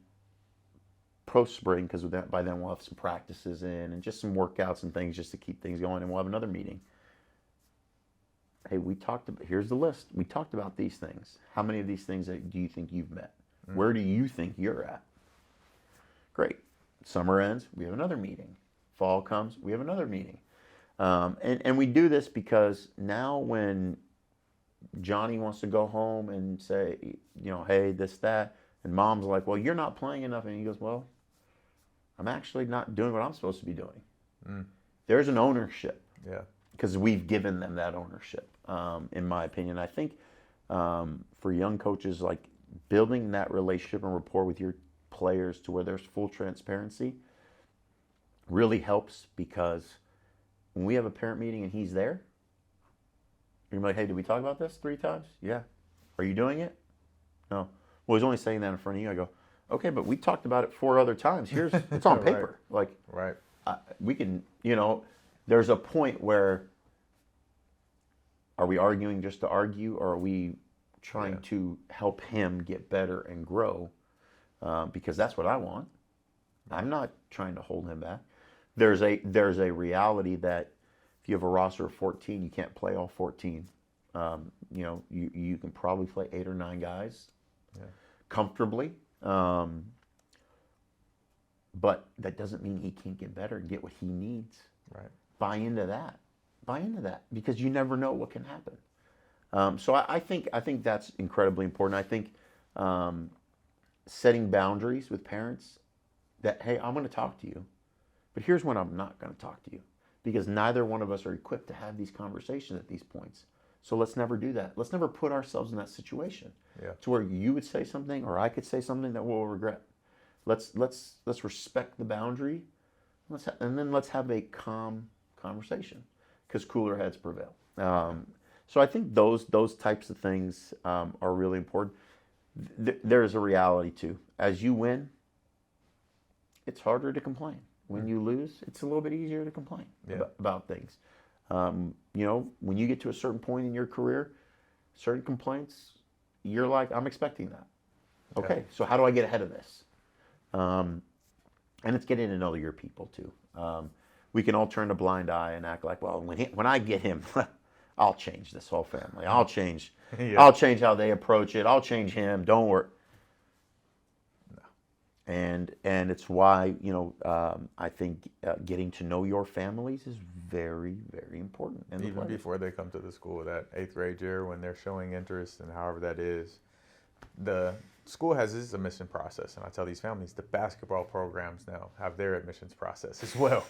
pro-spring because by then we'll have some practices in and just some workouts and things just to keep things going. And we'll have another meeting. Hey, here's the list. We talked about these things. How many of these things do you think you've met? Where do you think you're at? Great. Summer ends, we have another meeting. Fall comes, we have another meeting. And we do this because now when Johnny wants to go home and say, hey, this, that, and mom's like, well, you're not playing enough. And he goes, well, I'm actually not doing what I'm supposed to be doing. There's an ownership. Yeah. Because we've given them that ownership, in my opinion. I think for young coaches, like building that relationship and rapport with your players to where there's full transparency really helps, because when we have a parent meeting and he's there, you're like, hey, did we talk about this 3 times? Yeah. Are you doing it? No. Well, he's only saying that in front of you. I go, okay, but we talked about it 4 other times. It's on paper. Right. Like, we can, there's a point where, are we arguing just to argue, or are we trying to help him get better and grow? Because that's what I want. I'm not trying to hold him back. There's a reality that if you have a roster of 14, you can't play all 14. You can probably play 8 or 9 guys comfortably. But that doesn't mean he can't get better and get what he needs. Right. Buy into that, because you never know what can happen. So I think that's incredibly important. I think setting boundaries with parents that, hey, I'm going to talk to you, but here's when I'm not going to talk to you, because neither one of us are equipped to have these conversations at these points. So let's never do that. Let's never put ourselves in that situation to where you would say something or I could say something that we'll regret. Let's respect the boundary, and then let's have a calm conversation, because cooler heads prevail. So I think those types of things are really important. There's a reality too. As you win, it's harder to complain. When you lose, it's a little bit easier to complain about things. When you get to a certain point in your career, certain complaints, you're like, I'm expecting that. Okay, so how do I get ahead of this? And it's getting to know your people too. We can all turn a blind eye and act like, well, when I get him, I'll change this whole family. I'll change how they approach it. I'll change him. Don't worry. No. And it's why I think getting to know your families is very, very important. And even before they come to the school, that 8th grade year, when they're showing interest and however that is, the school has its admission process, and I tell these families the basketball programs now have their admissions process as well,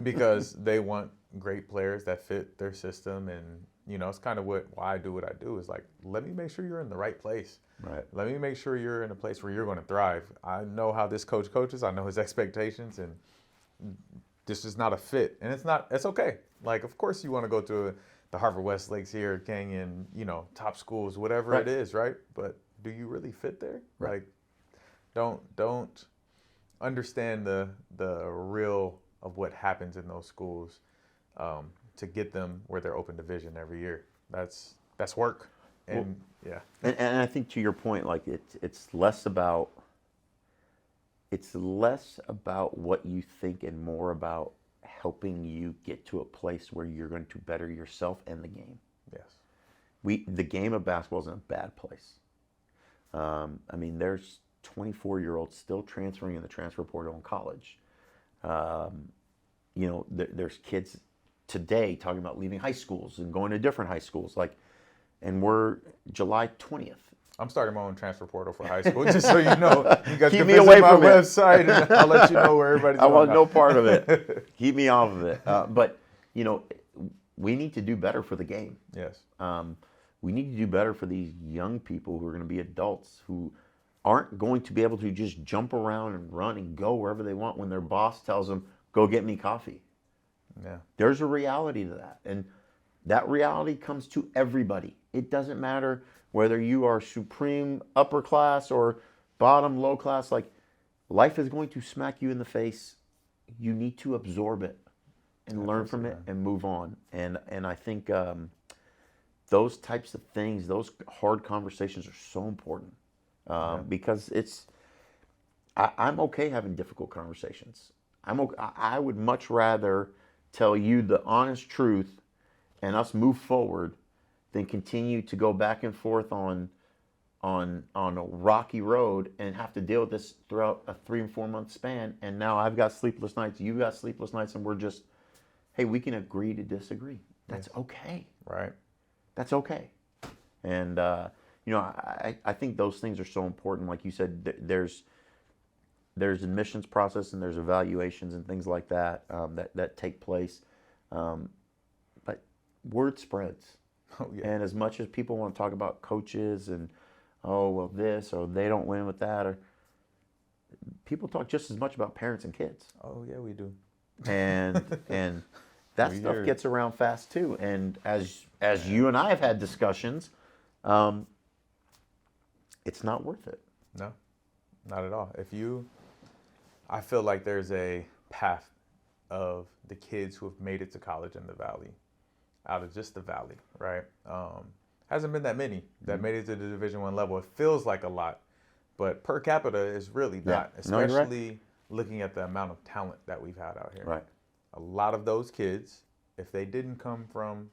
because they want great players that fit their system. And it's kind of why I do what I do, is like, let me make sure you're in the right place. Right. Let me make sure you're in a place where you're going to thrive. I know how this coach coaches. I know his expectations, and this is not a fit. And it's okay. Like, of course you want to go to the Harvard Westlakes here, Canyon, top schools, whatever it is, right? But do you really fit there? Right. Like, don't understand the real of what happens in those schools to get them where they're open division every year. That's work. And and I think to your point, like it's less about what you think and more about helping you get to a place where you're going to better yourself and the game. Yes. The game of basketball is in a bad place. There's 24-year-olds still transferring in the transfer portal in college. There's kids today talking about leaving high schools and going to different high schools. And we're July 20th. I'm starting my own transfer portal for high school, just so you know. You guys Keep can me visit away my from it. website, and I'll let you know where everybody's I going. want no part of it. Keep me off of it. But we need to do better for the game. Yes. we need to do better for these young people who are going to be adults, who aren't going to be able to just jump around and run and go wherever they want when their boss tells them, go get me coffee. Yeah. There's a reality to that. And that reality comes to everybody. It doesn't matter whether you are supreme upper class or bottom low class. Like, life is going to smack you in the face. You need to absorb it and learn from it and move on. And I think those types of things, those hard conversations are so important because I'm okay having difficult conversations. I would much rather tell you the honest truth and us move forward than continue to go back and forth on a rocky road and have to deal with this throughout a 3 and 4 month span. And now I've got sleepless nights, you've got sleepless nights, and we're just, hey, we can agree to disagree. That's okay. Right. That's okay. And, I think those things are so important. Like you said, there's admissions process and there's evaluations and things like that that take place. But word spreads. Oh, yeah. And as much as people want to talk about coaches and, oh, well, this, or they don't win with that, or people talk just as much about parents and kids. Oh, yeah, we do. And that We stuff hear it. gets around fast too. And as you and I have had discussions, it's not worth it. No, not at all. I feel like there's a path of the kids who have made it to college in the Valley, out of just the Valley, right? Hasn't been that many that made it to the Division I level. It feels like a lot, but per capita is really not, No, you're right. especially looking at the amount of talent that we've had out here. Right. A lot of those kids, if they didn't come from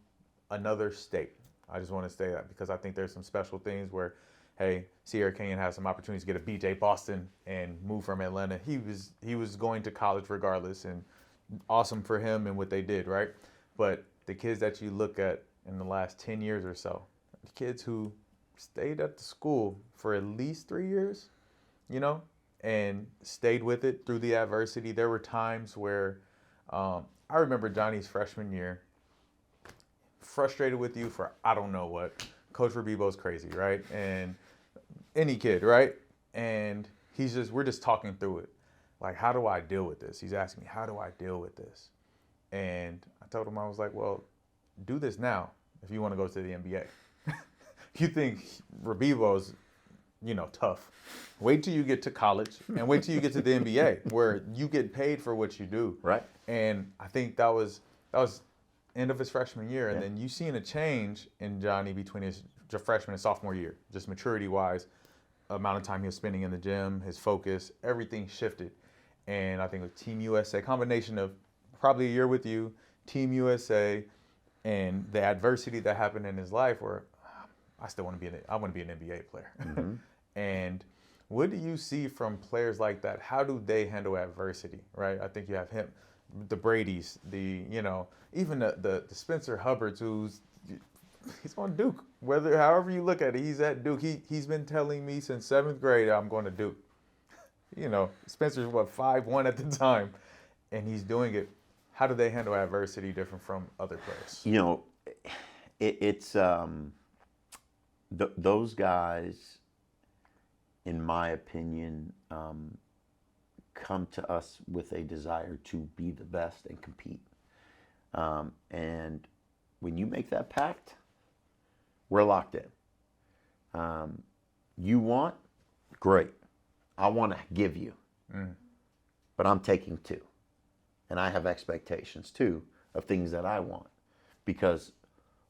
another state, I just want to say that because I think there's some special things where, hey, Sierra Canyon has some opportunities to get a BJ Boston and move from Atlanta. He was going to college regardless, and awesome for him and what they did, right? But the kids that you look at in the last 10 years or so, the kids who stayed at the school for at least 3 years, and stayed with it through the adversity. There were times where I remember Johnny's freshman year, frustrated with you for I don't know what. Coach Rebibo's crazy, right? And any kid, right? And we're just talking through it. Like, how do I deal with this? He's asking me, how do I deal with this? And I told him, I was like, well, do this now if you want to go to the NBA. If you think Rebibo's, tough, wait till you get to college and wait till you get to the NBA where you get paid for what you do. Right. And I think that was end of his freshman year. And then you seen a change in Johnny between his freshman and sophomore year, just maturity-wise, amount of time he was spending in the gym, his focus, everything shifted. And I think with Team USA, combination of probably a year with you, Team USA, and the adversity that happened in his life where I want to be an NBA player. Mm-hmm. And what do you see from players like that? How do they handle adversity, right? I think you have him, the Bradys, even the Spencer Hubbards, he's on Duke. However you look at it, he's at Duke. He's been telling me since 7th grade, I'm going to Duke. Spencer's 5'1" at the time, and he's doing it. How do they handle adversity different from other players? It's those guys, in my opinion, come to us with a desire to be the best and compete. And when you make that pact, we're locked in. You want? Great. I want to give you. But I'm taking too. And I have expectations too of things that I want. Because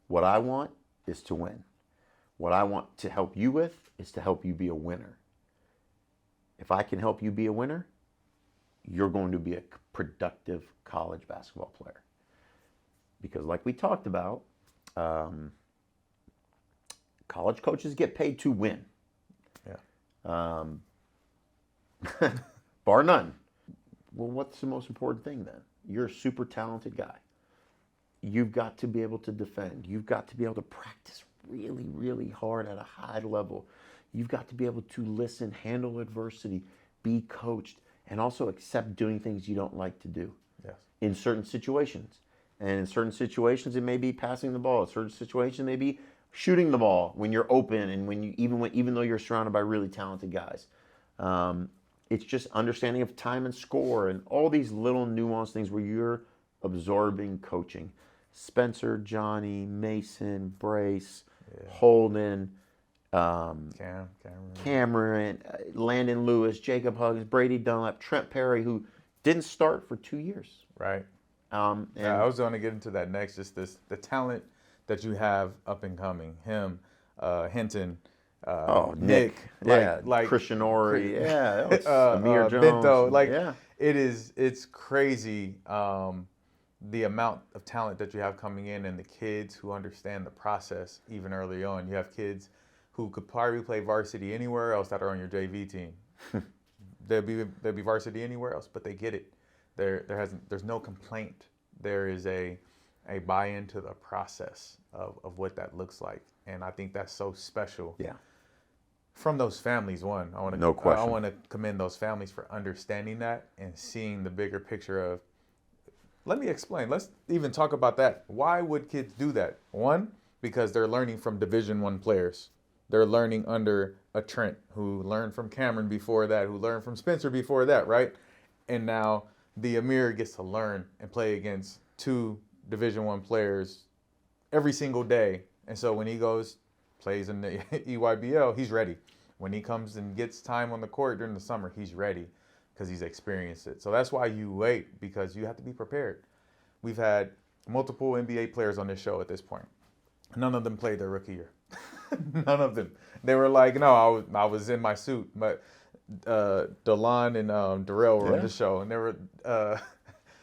what I want is to win. What I want to help you with is to help you be a winner. If I can help you be a winner, you're going to be a productive college basketball player. Because like we talked about, college coaches get paid to win. Yeah. Bar none. Well, what's the most important thing then? You're a super talented guy. You've got to be able to defend. You've got to be able to practice really, really hard at a high level. You've got to be able to listen, handle adversity, be coached, and also accept doing things you don't like to do. Yes. In certain situations. And in certain situations, it may be passing the ball. In certain situations, it may be shooting the ball when you're open, and when you even though you're surrounded by really talented guys. It's just understanding of time and score and all these little nuanced things where you're absorbing coaching. Spencer, Johnny, Mason, Brace, Holden, Cameron, Landon Lewis, Jacob Huggins, Brady Dunlap, Trent Perry, who didn't start for 2 years. Right. And I was going to get into that next. Just the talent that you have up and coming. Him, Hinton, Nick, like Christian Ori, Amir Jones, Bento, it's crazy. The amount of talent that you have coming in, and the kids who understand the process even early on. You have kids who could probably play varsity anywhere else that are on your JV team. They'll be varsity anywhere else, but they get it. There's no complaint. There is a buy-in to the process of what that looks like, and I think that's so special. Yeah. From those families, I want to commend those families for understanding that and seeing the bigger picture of. Let me explain. Let's even talk about that. Why would kids do that? One, because they're learning from Division I players. They're learning under a Trent who learned from Cameron before that, who learned from Spencer before that, right? And now the Amir gets to learn and play against 2 Division I players every single day. And so when he plays in the EYBL, he's ready. When he comes and gets time on the court during the summer, he's ready because he's experienced it. So that's why you wait, because you have to be prepared. We've had multiple NBA players on this show at this point. None of them played their rookie year. None of them. They were like, no, I was in my suit. But Delon and Darrell were on the show, and they were.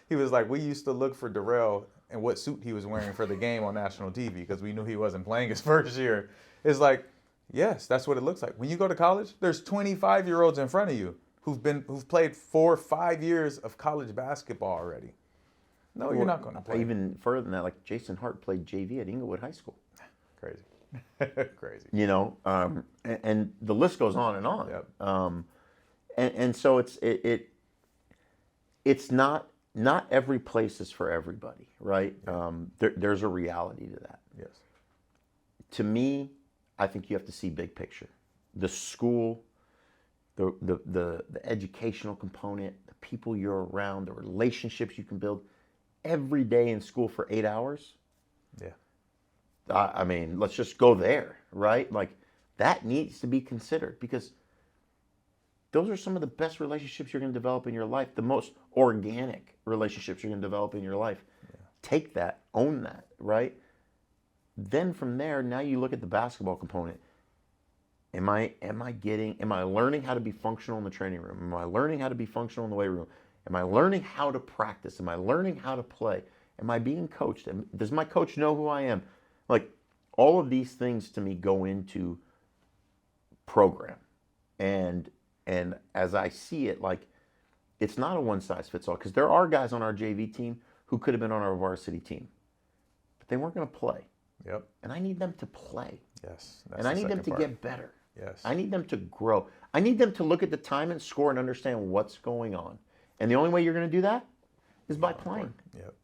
He was like, we used to look for Darrell and what suit he was wearing for the game on national TV because we knew he wasn't playing his first year. It's like, yes, that's what it looks like. When you go to college, there's 25-year-olds in front of you who've played 4 or 5 years of college basketball already. No, you're not going to play. Even further than that, like Jason Hart played JV at Inglewood High School. Crazy. Crazy. And the list goes on and on. Yep. And so it's not every place is for everybody, right? Yeah. There's a reality to that. Yes. To me, I think you have to see big picture. The school, the educational component, the people you're around, the relationships you can build every day in school for 8 hours. Yeah. I mean, let's just go there, right? Like, that needs to be considered, because those are some of the best relationships you're going to develop in your life, the most organic relationships you're going to develop in your life. Yeah. Take that, own that, right? Then from there, now you look at the basketball component. Am I learning how to be functional in the training room? Am I learning how to be functional in the weight room? Am I learning how to practice? Am I learning how to play? Am I being coached? Does my coach know who I am? Like, all of these things to me go into program. And as I see it, like, it's not a one size fits all, because there are guys on our JV team who could have been on our varsity team, but they weren't going to play. Yep. And I need them to play. Yes. And I need them to get better. Yes. I need them to grow. I need them to look at the time and score and understand what's going on. And the only way you're going to do that is by playing. Yep.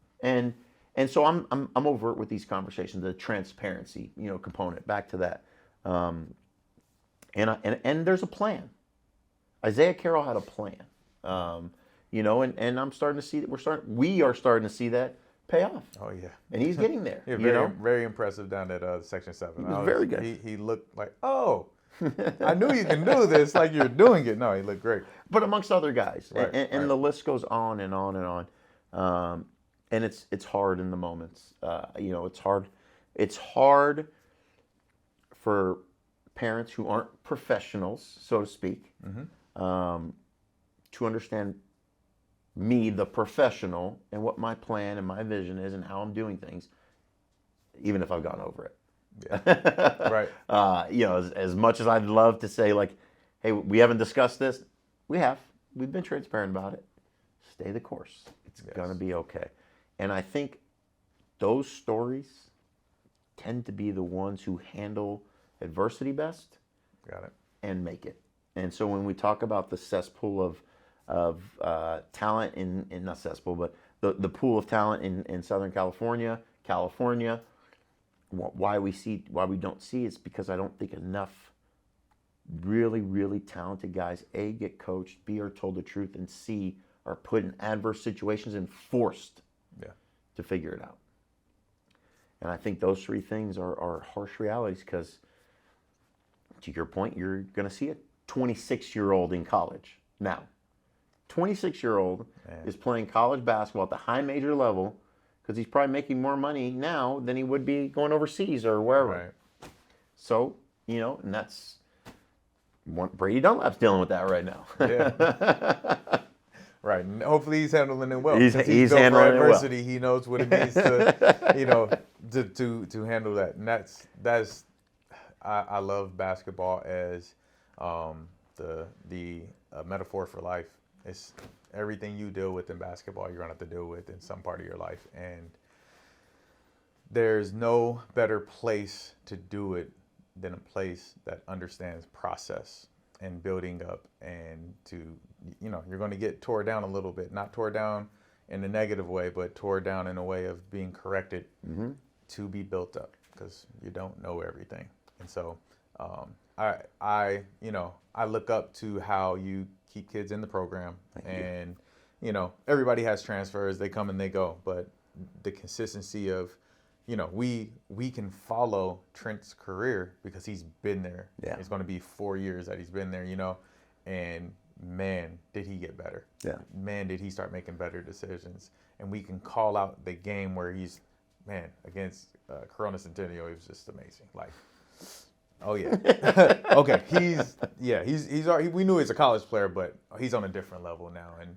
And so I'm overt with these conversations, the transparency, component, back to that. And there's a plan. Isaiah Carroll had a plan. And I'm starting to see that we are starting to see that pay off. Oh yeah. And he's getting there. Yeah, very impressive down at Section 7. He was very good. He looked like, I knew you can do this, like you're doing it. No, he looked great. But amongst other guys. Right, and the list goes on and on and on. And it's hard in the moments. It's hard for parents who aren't professionals, so to speak, to understand me, the professional, and what my plan and my vision is and how I'm doing things, even if I've gone over it. Yeah. Right. As much as I'd love to say, like, hey, we haven't discussed this, we've been transparent about it. Stay the course. It's going to be okay. And I think those stories tend to be the ones who handle adversity best. Got it. And make it. And so when we talk about the cesspool of talent not cesspool, but the pool of talent in Southern California, why we don't see it's because I don't think enough really, really talented guys, A, get coached, B, are told the truth, and C, are put in adverse situations and forced to figure it out. And I think those three things are harsh realities because, to your point, you're going to see a 26-year-old in college now. 26-year-old is playing college basketball at the high major level because he's probably making more money now than he would be going overseas or wherever. Right. So, and that's Brady Dunlap's dealing with that right now. Yeah. Right. And hopefully he's handling it well. He's built handling for it well. adversity. He knows what it means to, to handle that. And that's I love basketball as the metaphor for life. It's everything you deal with in basketball, you're going to have to deal with in some part of your life. And there's no better place to do it than a place that understands process and building up, and you're going to get tore down a little bit, not tore down in a negative way, but tore down in a way of being corrected to be built up, because you don't know everything. And so I look up to how you keep kids in the program. Thank you. Everybody has transfers, they come and they go, but the consistency of, we can follow Trent's career because he's been there. Yeah. It's going to be 4 years that he's been there, and man, did he get better. Yeah. Man, did he start making better decisions. And we can call out the game where he's, against Corona Centennial, it was just amazing. Like, oh yeah. Okay. We knew he's a college player, but he's on a different level now. And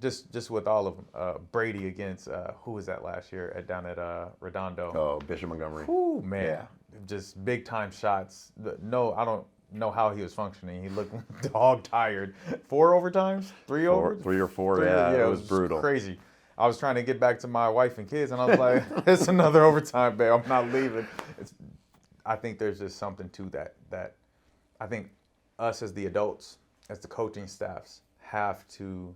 just with all of them, Brady against who was that last year down at Redondo? Oh, Bishop Montgomery. Ooh, man, just big time shots. No, I don't know how he was functioning. He looked dog tired. 4 overtimes, 3 overs, 3 or 4. It was brutal, crazy. I was trying to get back to my wife and kids, and I was like, "It's another overtime, babe. I'm not leaving." I think there's just something to that I think us as the adults, as the coaching staffs, have to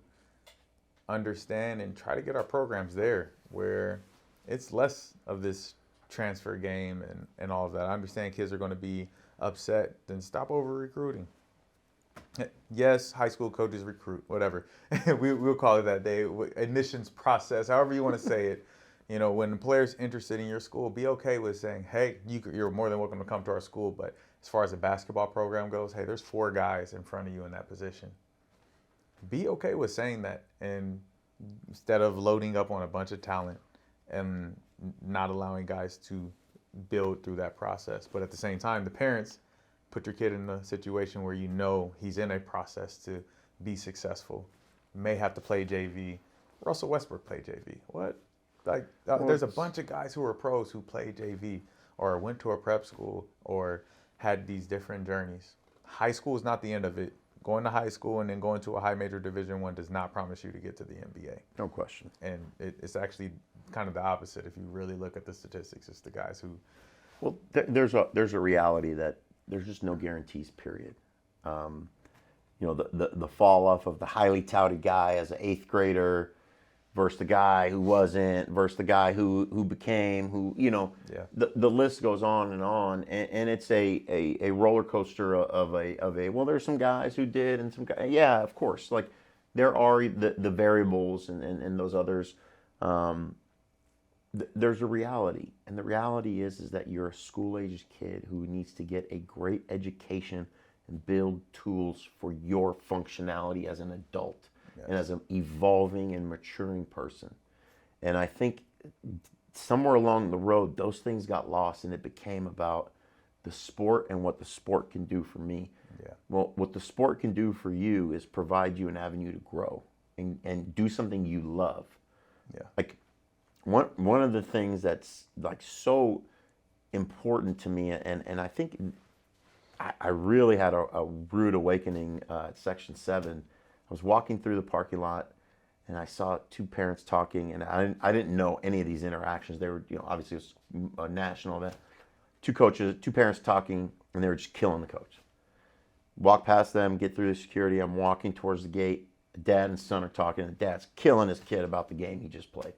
understand and try to get our programs there where it's less of this transfer game and all of that. I understand kids are going to be upset, then stop over recruiting. Yes, high school coaches recruit, whatever. We'll call it that day. Admissions process, however you want to say it. When the player's interested in your school, be okay with saying, hey, you're more than welcome to come to our school. But as far as the basketball program goes, hey, there's 4 guys in front of you in that position. Be okay with saying that, and instead of loading up on a bunch of talent and not allowing guys to build through that process. But at the same time, the parents, put your kid in a situation where he's in a process to be successful. May have to play JV. Russell Westbrook played JV. What? There's a bunch of guys who are pros who play JV or went to a prep school or had these different journeys. High school is not the end of it. Going to high school and then going to a high major Division I does not promise you to get to the NBA. No question. And it's actually kind of the opposite if you really look at the statistics. It's the guys who... Well, there's a reality that there's just no guarantees, period. The fall off of the highly touted guy as an 8th grader versus the guy who wasn't, versus the guy who became, the list goes on, and it's a roller coaster of a well, there's some guys who did and some guys, of course, like there are the variables and those others. There's a reality, and the reality is that you're a school-aged kid who needs to get a great education and build tools for your functionality as an adult. Yes. And as an evolving and maturing person. And I think somewhere along the road, those things got lost, and it became about the sport and what the sport can do for me. Yeah. Well, what the sport can do for you is provide you an avenue to grow and do something you love. Yeah. Like one of the things that's like so important to me, and I think I really had a rude awakening at Section 7. I was walking through the parking lot, and I saw 2 parents talking, and I didn't know any of these interactions. They were, obviously it was a national event. 2 parents talking, and they were just killing the coach. Walk past them, get through the security. I'm walking towards the gate. Dad and son are talking, and Dad's killing his kid about the game he just played.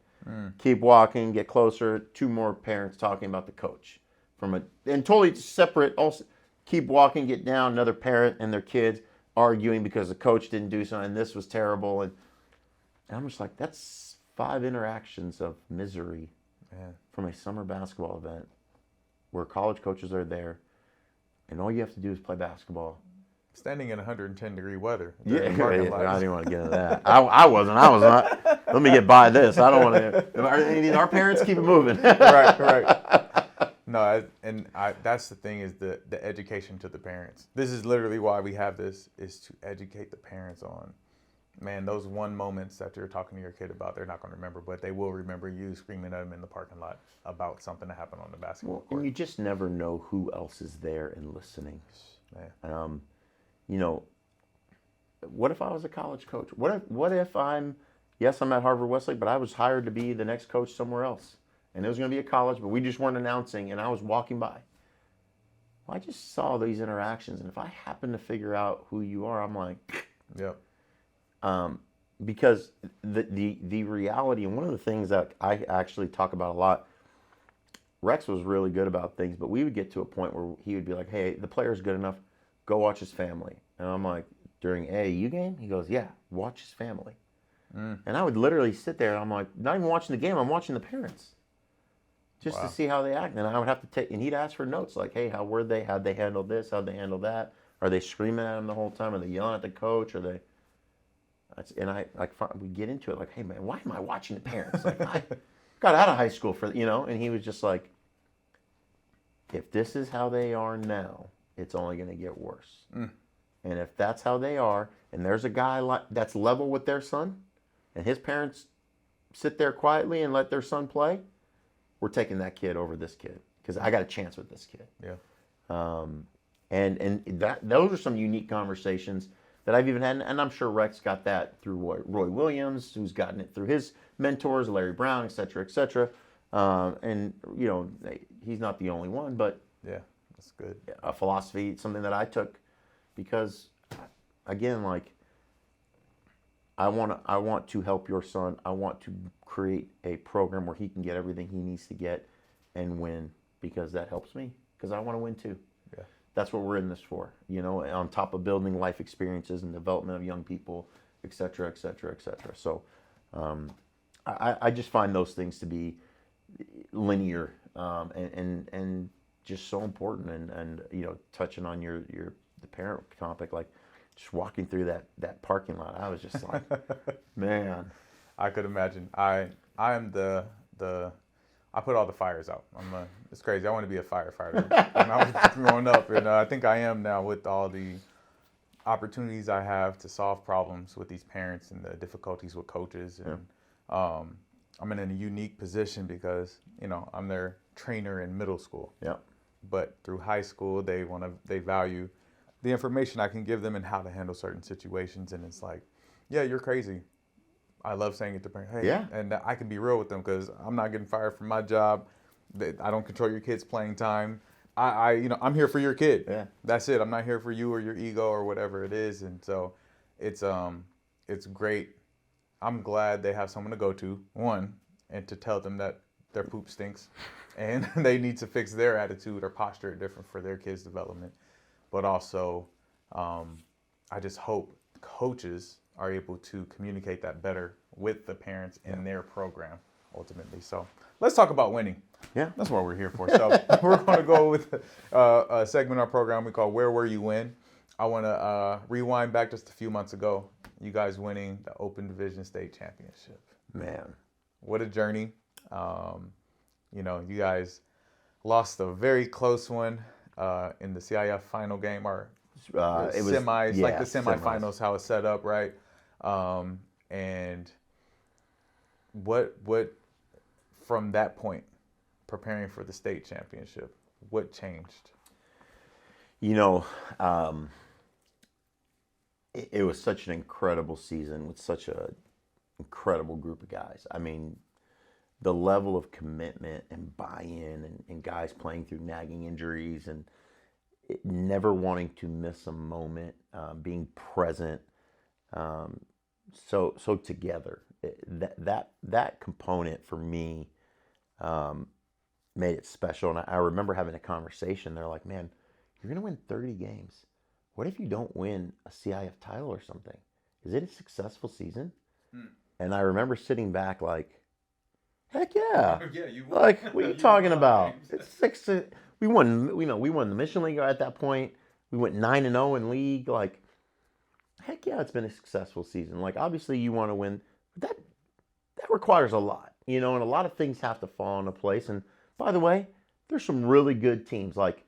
Keep walking, get closer. 2 more parents talking about the coach and totally separate. Also, keep walking, get down. Another parent and their kids arguing because the coach didn't do something. And this was terrible. And I'm just like, that's 5 interactions of misery from a summer basketball event where college coaches are there, and all you have to do is play basketball. Standing in 110-degree weather. Yeah, I didn't want to get into that. I was not. Let me get by this. I don't want to. Our parents keep it moving. Right. No, that's the thing, is the education to the parents. This is literally why we have this, is to educate the parents on, man, those one moments that you're talking to your kid about, they're not going to remember, but they will remember you screaming at them in the parking lot about something that happened on the basketball court. And you just never know who else is there and listening. Man. What if I was a college coach? What if I'm at Harvard Westlake, but I was hired to be the next coach somewhere else, and it was going to be a college, but we just weren't announcing, and I was walking by. Well, I just saw these interactions, and if I happen to figure out who you are, I'm like, yep. Because the reality, and one of the things that I actually talk about a lot, Rex was really good about things, but we would get to a point where he would be like, hey, the player's good enough, go watch his family. And I'm like, during an AAU game? He goes, yeah, watch his family. And I would literally sit there, and I'm like, not even watching the game, I'm watching the parents. Just to see how they act. And I would have to take, and he'd ask for notes, like, hey, how were they? How'd they handle this? How'd they handle that? Are they screaming at him the whole time? Are they yelling at the coach? Are they... And we get into it like, hey man, why am I watching the parents? Like, I got out of high school and he was just like, if this is how they are now, it's only going to get worse. And if that's how they are, and there's a guy that's level with their son, and his parents sit there quietly and let their son play, we're taking that kid over this kid because I got a chance with this kid. Yeah. Those are some unique conversations that I've even had, and I'm sure Rex got that through Roy Williams, who's gotten it through his mentors, Larry Brown, et cetera, et cetera. And, he's not the only one, but yeah, that's good. A philosophy, something that I took because, again, like, I want to help your son. I want to create a program where he can get everything he needs to get and win, because that helps me, because I want to win too. That's what we're in this for, on top of building life experiences and development of young people, et cetera, et cetera, et cetera. So I just find those things to be linear and just so important. And touching on the parent topic, like just walking through that parking lot, I was just like, man. I could imagine. I am the I put all the fires out. It's crazy. I want to be a firefighter when I was growing up, and I think I am now with all the opportunities I have to solve problems with these parents and the difficulties with coaches. And I'm in a unique position because I'm their trainer in middle school. Yeah. But through high school, they value the information I can give them and how to handle certain situations. And it's like, yeah, you're crazy. I love saying it to parents. Hey, yeah. And I can be real with them because I'm not getting fired from my job. I don't control your kid's playing time. I'm here for your kid. Yeah. That's it. I'm not here for you or your ego or whatever it is. And so it's great. I'm glad they have someone to go to, one, and to tell them that their poop stinks and they need to fix their attitude or posture different for their kids' development. But also, I just hope coaches are able to communicate that better with the parents in their program ultimately. So let's talk about winning. Yeah. That's what we're here for. So we're going to go with a segment of our program we call Where Were You When? I want to rewind back just a few months ago. You guys winning the Open Division State Championship. Man. What a journey. You guys lost a very close one in the CIF final game, or it was semis, like the semifinals, how it's set up, right? And what from that point, preparing for the state championship, what changed? It was such an incredible season with such an incredible group of guys. I mean, the level of commitment and buy-in and guys playing through nagging injuries and never wanting to miss a moment, being present, so together. that component for me made it special. And I remember having a conversation. They're like, "Man, you're gonna win 30 games. What if you don't win a CIF title or something? Is it a successful season?" And I remember sitting back like, "Heck yeah! Yeah, you won. Like, what are you You talking won about? games. It's six. We won. We won the Mission League at that point. We went 9-0 in league. Like, heck yeah, it's been a successful season. Like, obviously you want to win, but that requires a lot, and a lot of things have to fall into place. And by the way, there's some really good teams. Like,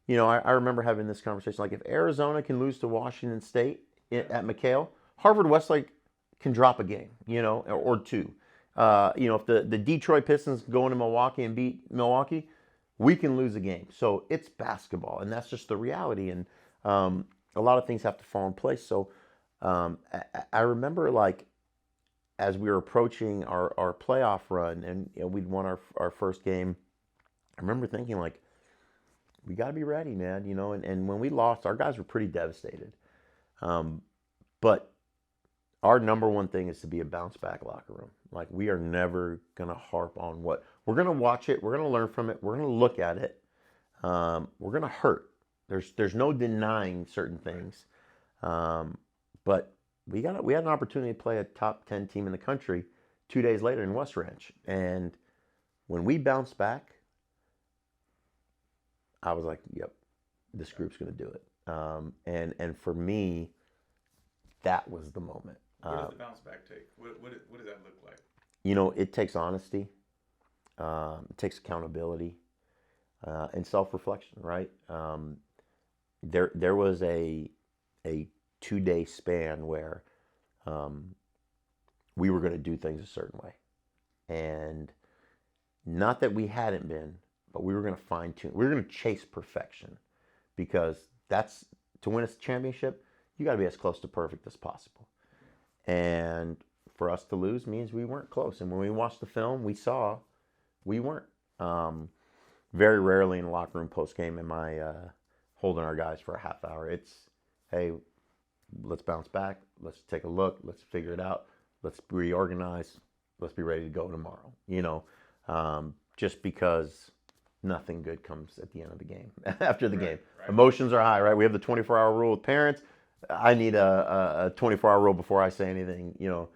I remember having this conversation. Like, if Arizona can lose to Washington State at McHale, Harvard Westlake can drop a game, or two. If the Detroit Pistons go into Milwaukee and beat Milwaukee, we can lose a game. So it's basketball, and that's just the reality. And a lot of things have to fall in place. So I remember, like, as we were approaching our playoff run, and we'd won our first game, I remember thinking, like, we got to be ready, man. And when we lost, our guys were pretty devastated. But our number one thing is to be a bounce back locker room. Like, we are never going to harp on what we're going to watch it. We're going to learn from it. We're going to look at it. We're going to hurt. There's no denying certain things. But we had an opportunity to play a top 10 team in the country 2 days later in West Ranch. And when we bounced back, I was like, yep, this group's going to do it. And for me, that was the moment. What does the bounce back take? What does that look like? It takes honesty. It takes accountability and self-reflection, right? There was a 2-day span where we were going to do things a certain way. And not that we hadn't been, but we were going to fine tune. We were going to chase perfection, because that's, to win a championship, you got to be as close to perfect as possible. And for us to lose means we weren't close. And when we watched the film, we saw we weren't. Very rarely in the locker room post game am I holding our guys for a half hour. It's, hey, let's bounce back. Let's take a look. Let's figure it out. Let's reorganize. Let's be ready to go tomorrow. Just because nothing good comes at the end of the game, after the game. Right. Emotions are high, right? We have the 24-hour rule with parents. I need a 24-hour rule before I say anything, yes.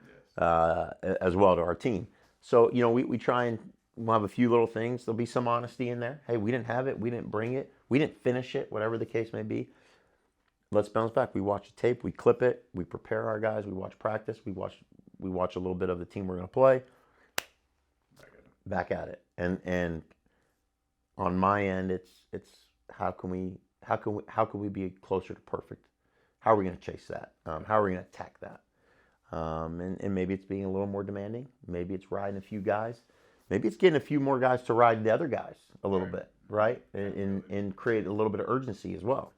As well to our team. So, we try and we'll have a few little things. There'll be some honesty in there. Hey, we didn't have it. We didn't bring it. We didn't finish it, whatever the case may be. Let's bounce back. We watch the tape. We clip it. We prepare our guys. We watch practice. We watch a little bit of the team we're going to play. Back at it. And on my end, it's how can we be closer to perfect? How are we going to chase that? How are we going to attack that? And maybe it's being a little more demanding. Maybe it's riding a few guys. Maybe it's getting a few more guys to ride the other guys a little bit, right? And create a little bit of urgency as well.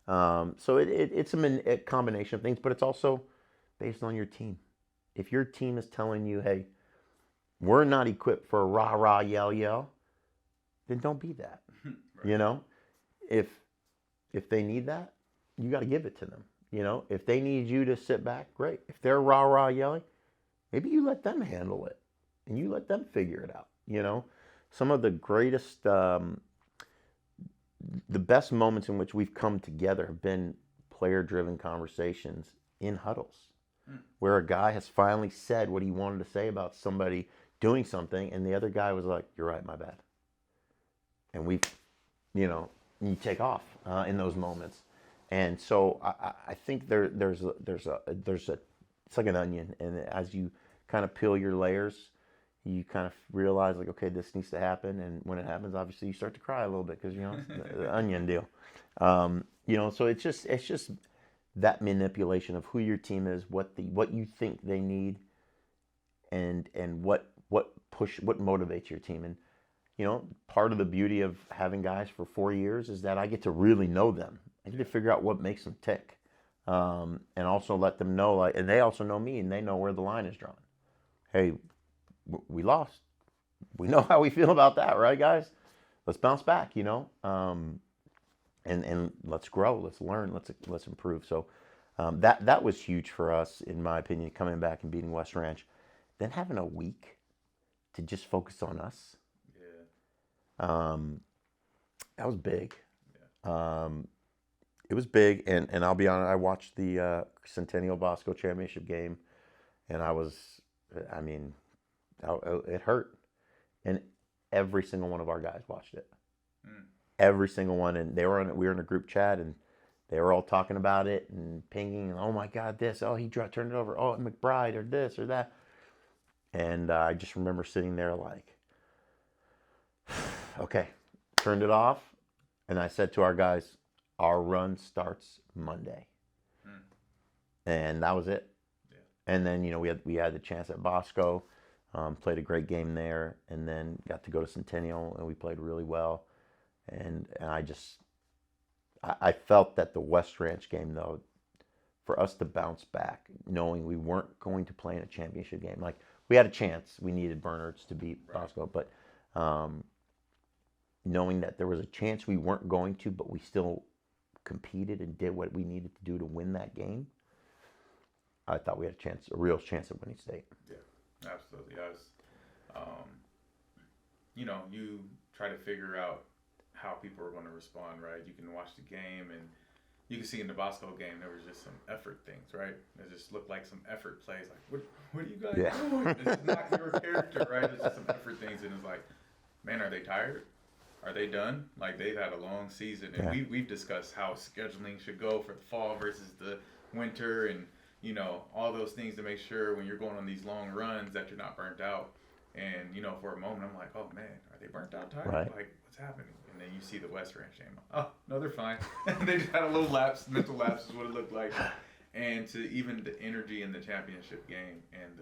So it's a combination of things, but it's also based on your team. If your team is telling you, hey, we're not equipped for a rah, rah, yell, yell, then don't be that. Right. If they need that, you got to give it to them. If they need you to sit back, great. If they're rah, rah, yelling, maybe you let them handle it and you let them figure it out. Some of the greatest, the best moments in which we've come together have been player-driven conversations in huddles, where a guy has finally said what he wanted to say about somebody doing something, and the other guy was like, "You're right, my bad." And you take off in those moments. And so I think there's it's like an onion, and as you kind of peel your layers, you kind of realize, like, okay, this needs to happen, and when it happens, obviously you start to cry a little bit because the onion deal. So it's just that manipulation of who your team is, what you think they need, and what motivates your team. And part of the beauty of having guys for 4 years is that I get to really know them. I get to figure out what makes them tick, and also let them know, and they also know me, and they know where the line is drawn. Hey, we lost. We know how we feel about that, right, guys? Let's bounce back, and let's grow, let's learn, let's improve. So that was huge for us, in my opinion, coming back and beating West Ranch. then having a week to just focus on us, that was big. It was big, and I'll be honest, I watched the Centennial Bosco Championship game, and it hurt. And every single one of our guys watched it. Every single one, and we were in a group chat, and they were all talking about it and pinging, and, oh my God, this, oh, he turned it over, oh, McBride, or this or that. And I just remember sitting there like, okay, turned it off, and I said to our guys, our run starts Monday. And that was it. And then, we had the chance at Bosco, played a great game there, and then got to go to Centennial, and we played really well. And I felt that the West Ranch game, though, for us to bounce back, knowing we weren't going to play in a championship game. Like, we had a chance. We needed Bernards to beat Bosco, but knowing that there was a chance we weren't going to, but we still competed and did what we needed to do to win that game, I thought we had a real chance at winning state. Yeah, absolutely. You try to figure out how people are going to respond, right? You can watch the game, and you can see in the Bosco game there was just some effort things, right? It just looked like some effort plays. Like, what are you guys doing? It's not your character, right? It's just some effort things, and it's like, man, are they tired? Are they done? Like, they've had a long season, and we've discussed how scheduling should go for the fall versus the winter, and all those things to make sure when you're going on these long runs that you're not burnt out. And for a moment I'm like, oh man, are they burnt out, tired? Right. Like, what's happening? And then you see the West Ranch game. Oh no, they're fine. They just had a little lapse, mental lapse is what it looked like. And to even the energy in the championship game, and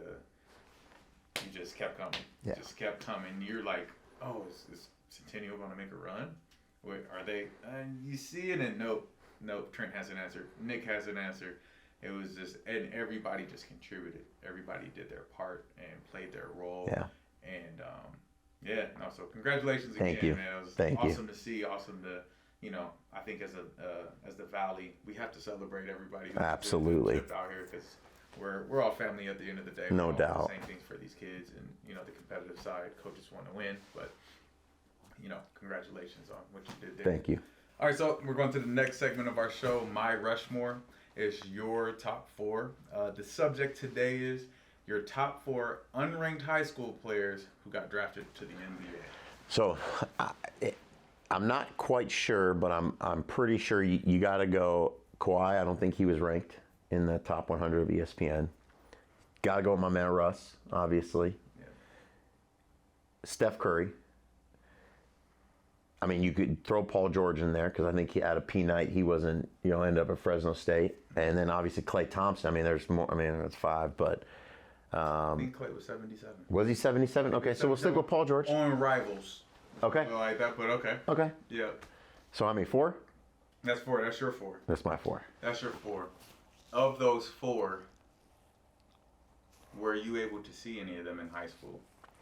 you just kept coming. Just kept coming. You're like, oh, is Centennial going to make a run? Wait, are they? You see it, and nope. Trent has an answer. Nick has an answer. It was just, and everybody just contributed. Everybody did their part and played their role. Yeah. And so congratulations again, Thank you. man. It was Thank awesome to see. Awesome to, I think as the Valley, we have to celebrate everybody. Absolutely. Out here, because we're all family at the end of the day. No doubt. The same things for these kids, and the competitive side, coaches want to win, but congratulations on what you did there. Thank you. All right, so we're going to the next segment of our show, My Rushmore. It's your top 4. The subject today is your top 4 unranked high school players who got drafted to the NBA. So I'm not quite sure, but I'm pretty sure you got to go Kawhi. I don't think he was ranked in the top 100 of ESPN. Got to go with my man Russ, obviously. Yeah. Steph Curry. I mean, you could throw Paul George in there because I think he had a P night. He wasn't, ended up at Fresno State. And then obviously Klay Thompson. I mean, there's more. I mean, that's 5, but. I think Klay was 77. Was he 77? Okay, so we'll stick with Paul George. On Rivals. Okay. Like that, but okay. Okay. Yeah. So I mean 4? That's 4. That's your 4. That's my 4. That's your 4. Of those 4, were you able to see any of them in high school?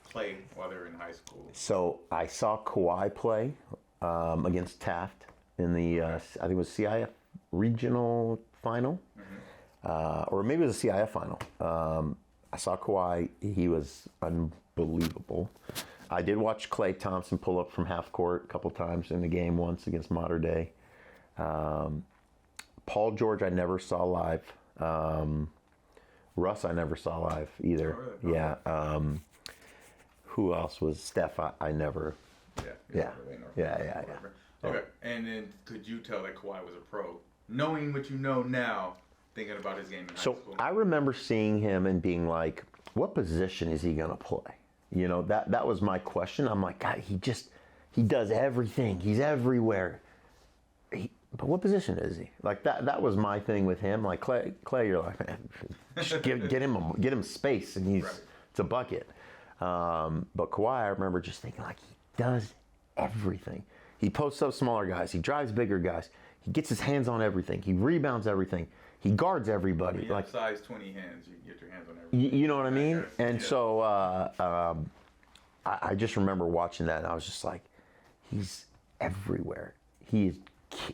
Play while they were in high school? So I saw Kawhi play against Taft in the, I think it was CIF regional final, or maybe it was a CIF final. I saw Kawhi. He was unbelievable. I did watch Klay Thompson pull up from half court a couple times in the game once against Mater Dei. Paul George I never saw live. Russ I never saw live either. Oh, really? Yeah. Who else was Steph? I never. Yeah. Okay. And then could you tell that Kawhi was a pro, knowing what you know now, thinking about his game in high school? I remember seeing him and being like, what position is he going to play? That was my question. I'm like, God, he does everything. He's everywhere. But what position is he? Like that was my thing with him. Like Clay, you're like, man, just get him space, and it's a bucket. But Kawhi, I remember just thinking like he does everything. He posts up smaller guys. He drives bigger guys. He gets his hands on everything. He rebounds everything. He guards everybody. You have size 20 hands. You can get your hands on everything. You know what I mean? And so I just remember watching that, and I was just like, he's everywhere. He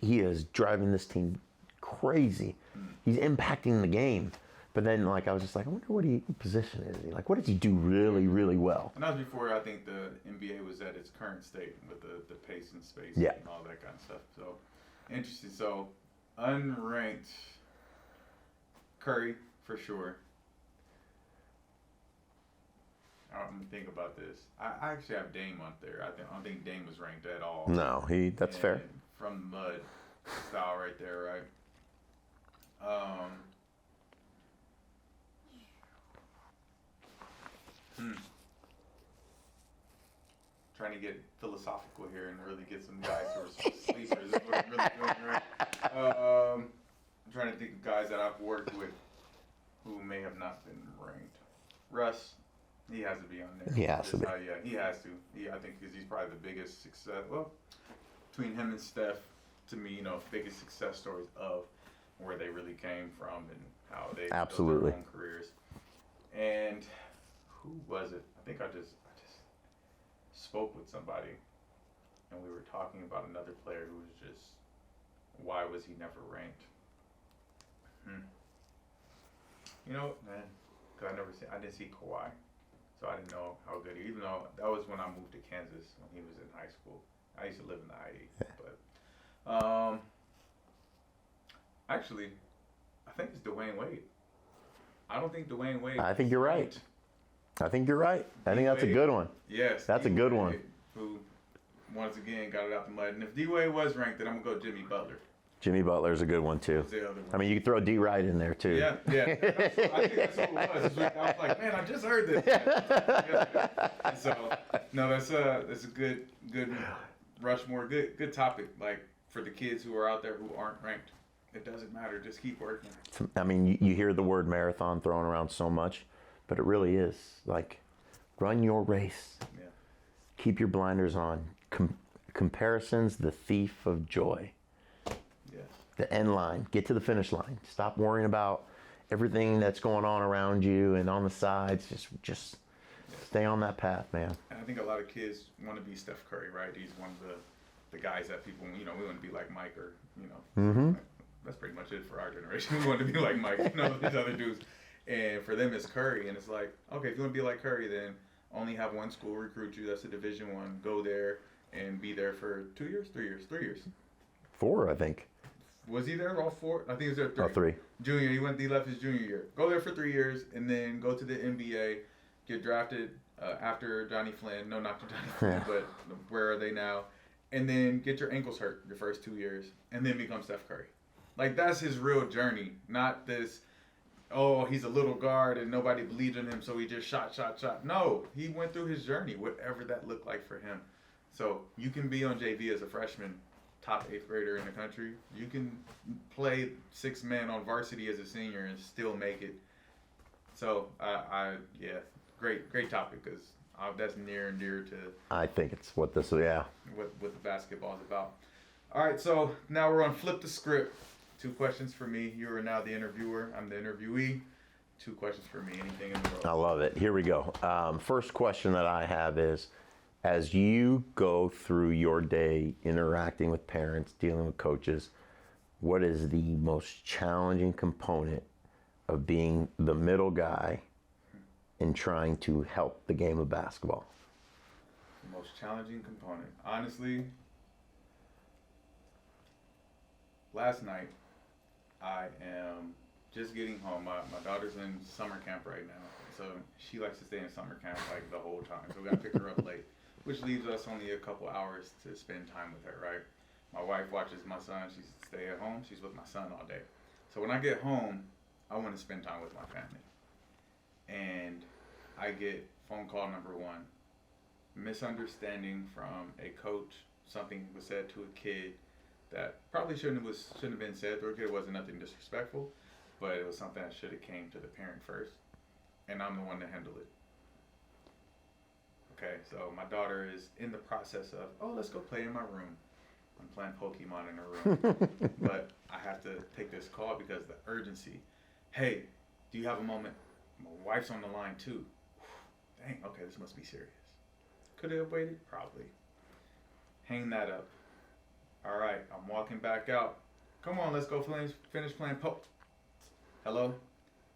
is driving this team crazy. He's impacting the game. But then, like, I was just like, I wonder what position is he? Like, what did he do really, really well? And that was before I think the NBA was at its current state with the pace and space Yeah. and all that kind of stuff. So, interesting. So, unranked Curry for sure. I'm gonna think about this. I actually have Dame up there. I don't think Dame was ranked at all. No, that's fair. From the mud style right there, right? Trying to get philosophical here and really get some guys who are sleepers. Is what I'm really doing, right? I'm trying to think of guys that I've worked with who may have not been ranked. Russ, he has to be on there. He has to be. Yeah, he has to. I think because he's probably the biggest success. Well, between him and Steph, to me, biggest success stories of where they really came from and how they built their own careers. And who was it? I think I just spoke with somebody, and we were talking about another player who was just, why was he never ranked? Man, because I didn't see Kawhi, so I didn't know how good he. Even though that was when I moved to Kansas when he was in high school. I used to live in the IE, but actually, I think it's Dwayne Wade. I don't think Dwayne Wade. I think you're right. I think you're right. I think that's a good one. Yes. That's a good one. Who, once again, got it out the mud. And if D-Wade was ranked, then I'm going to go Jimmy Butler. Jimmy Butler's a good one, too. That's the other one. I mean, you could throw D. Wright in there, too. Yeah. I think that's what it was. I was like, man, I just heard this. So, no, that's a good Rushmore, good topic, like, for the kids who are out there who aren't ranked. It doesn't matter. Just keep working. I mean, you hear the word marathon thrown around so much, but it really is. Like, run your race. Yeah. Keep your blinders on. Comparison's the thief of joy. Yes. The end line. Get to the finish line. Stop worrying about everything that's going on around you and on the sides. Just stay on that path, man. And I think a lot of kids want to be Steph Curry, right? He's one of the guys that people, we want to be like Mike or, that's pretty much it for our generation. We want to be like Mike, these other dudes. And for them, it's Curry. And it's like, okay, if you want to be like Curry, then only have one school recruit you. That's a Division I. Go there and be there for 2 years, 3 years, 3 years. 4, I think. Was he there all 4? I think he was there 3. Oh, 3. Junior. He left his junior year. Go there for 3 years and then go to the NBA, get drafted after Johnny Flynn. No, not to Johnny Flynn, but where are they now? And then get your ankles hurt your first 2 years and then become Steph Curry. Like, that's his real journey, not this, he's a little guard and nobody believed in him, so he just shot. No, he went through his journey, whatever that looked like for him. So you can be on JV as a freshman, top 8th grader in the country. You can play 6 men on varsity as a senior and still make it. So, great topic, because that's near and dear to... I think it's what the basketball is about. All right, so now we're on Flip the Script. 2 questions for me. You are now the interviewer. I'm the interviewee. 2 questions for me. Anything in the world. I love it. Here we go. First question that I have is, as you go through your day interacting with parents, dealing with coaches, what is the most challenging component of being the middle guy in trying to help the game of basketball? The most challenging component. Honestly, last night, I am just getting home. My daughter's in summer camp right now, so she likes to stay in summer camp like the whole time. So we got to pick her up late, which leaves us only a couple hours to spend time with her, right? My wife watches my son. She's stay at home. She's with my son all day. So when I get home, I want to spend time with my family. And I get phone call number 1, misunderstanding from a coach. Something was said to a kid that probably shouldn't have been said to a kid. It wasn't nothing disrespectful, but it was something that should have came to the parent first, and I'm the one to handle it. Okay, so my daughter is in the process of, let's go play in my room. I'm playing Pokemon in her room, but I have to take this call because the urgency. Hey, do you have a moment? My wife's on the line too. Dang, okay, this must be serious. Could it have waited? Probably. Hang that up. All right, I'm walking back out. Come on, let's go finish playing Hello?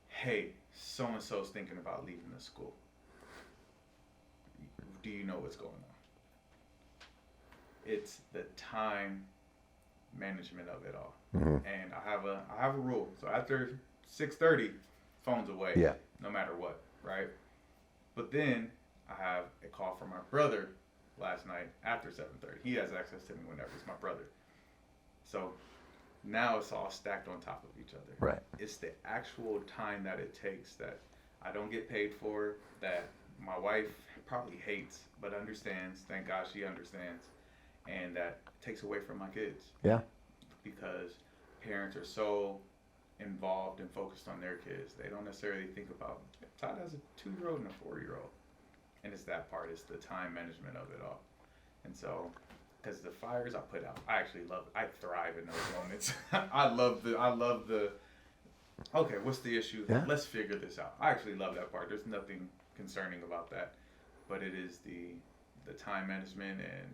hey, so and so's thinking about leaving the school. Do you know what's going on? It's the time management of it all. And I have a rule. So after 6:30, phone's away. Yeah. No matter what, right? But then I have a call from my brother last night after 7:30. He has access to me whenever. It's my brother. So now it's all stacked on top of each other. Right. It's the actual time that it takes that I don't get paid for, that my wife probably hates but understands. Thank God she understands. And that takes away from my kids. Yeah. Because parents are so involved and focused on their kids. They don't necessarily think about, Todd has a 2-year-old and a 4-year-old. And it's that part, it's the time management of it all. And so, because the fires I put out, I actually love it. I thrive in those moments. I love the, okay, what's the issue? Yeah. Let's figure this out. I actually love that part. There's nothing concerning about that. But it is the time management and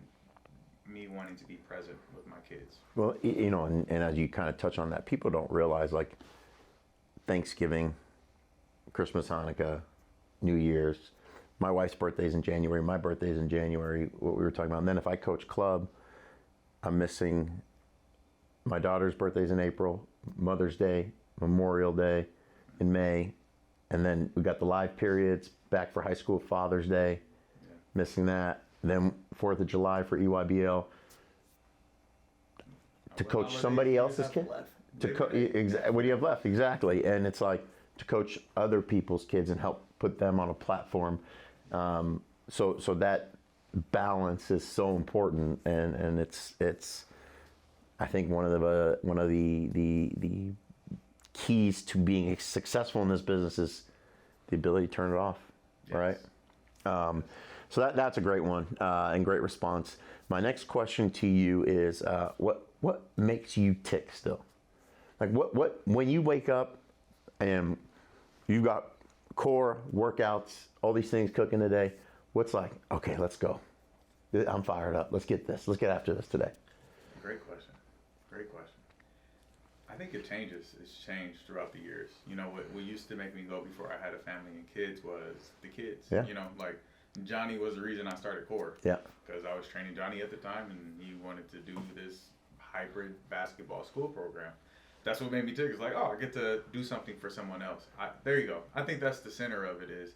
me wanting to be present with my kids. Well, you know, and as you kind of touch on that, people don't realize, like, Thanksgiving, Christmas, Hanukkah, New Year's. My wife's birthday's in January. My birthday's in January, what we were talking about. And then if I coach club, I'm missing my daughter's birthday's in April, Mother's Day, Memorial Day in May. And then we got the live periods back for high school, Father's Day, missing that. Then 4th of July for EYBL. To coach somebody else's kid? What do you have left? Exactly. And it's like to coach other people's kids and help put them on a platform. So that balance is so important, and it's I think one of the keys to being successful in this business is the ability to turn it off. Yes. Right? So that's a great one and great response. My next question to you is what makes you tick still? Like what when you wake up and you've got core workouts, all these things cooking today, what's like, okay, let's go. I'm fired up. Let's get this. Let's get after this today. Great question. I think it changes. It's changed throughout the years. You know, what used to make me go before I had a family and kids was the kids. Yeah. You know, like Johnny was the reason I started core. Yeah. Because I was training Johnny at the time and he wanted to do this hybrid basketball school program. That's what made me tick. It's like, oh, I get to do something for someone else. There you go. I think that's the center of it, is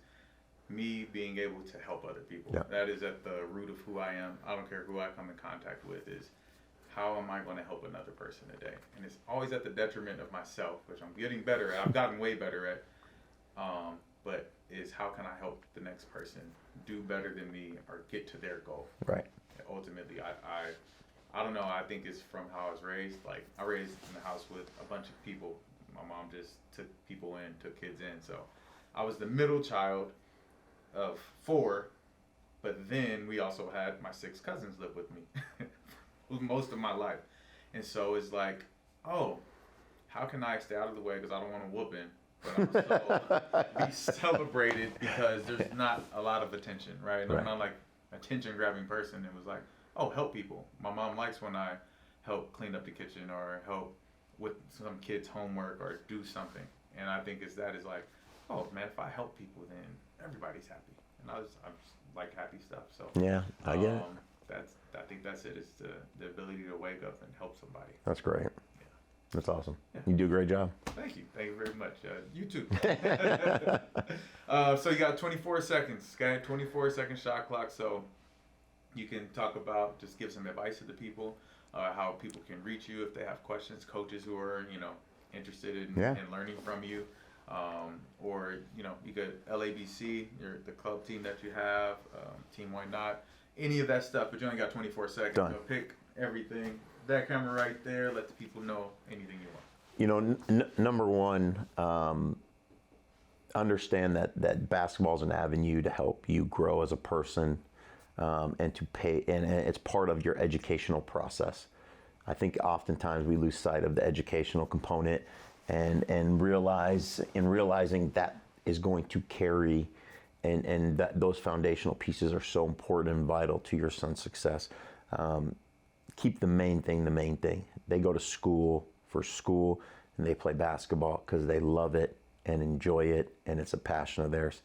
me being able to help other people. Yeah. That is at the root of who I am. I don't care who I come in contact with, is how am I going to help another person today? And it's always at the detriment of myself, which I'm getting better at. I've gotten way better at. But is how can I help the next person do better than me or get to their goal? Right. And ultimately, I don't know. I think it's from how I was raised. Like, I raised in the house with a bunch of people. My mom just took people in, took kids in. So I was the middle child of 4, but then we also had my 6 cousins live with me most of my life. And so it's like, oh, how can I stay out of the way because I don't want a whooping, but I'm still be celebrated because there's not a lot of attention, right? And Right. I'm not like attention grabbing person. It was like, oh, help people. My mom likes when I help clean up the kitchen or help with some kids' homework or do something. And I think is like, oh man, if I help people, then everybody's happy. And I just like happy stuff. So Yeah, I get it. I think that's it. Is the ability to wake up and help somebody. That's great. Yeah. That's awesome. Yeah. You do a great job. Thank you very much. You too. So you got 24 seconds. Okay, 24-second shot clock. So you can talk about, just give some advice to the people, how people can reach you if they have questions, coaches who are, interested in learning from you. Or, you could LABC, the club team that you have, Team Why Not, any of that stuff, but you only got 24 seconds. Done. So pick everything. That camera right there, let the people know anything you want. Number one, understand that basketball is an avenue to help you grow as a person, and to pay, and it's part of your educational process. I think oftentimes we lose sight of the educational component, and realizing that is going to carry, and that those foundational pieces are so important and vital to your son's success. Keep the main thing. They go to school for school and they play basketball because they love it and enjoy it, and it's a passion of theirs.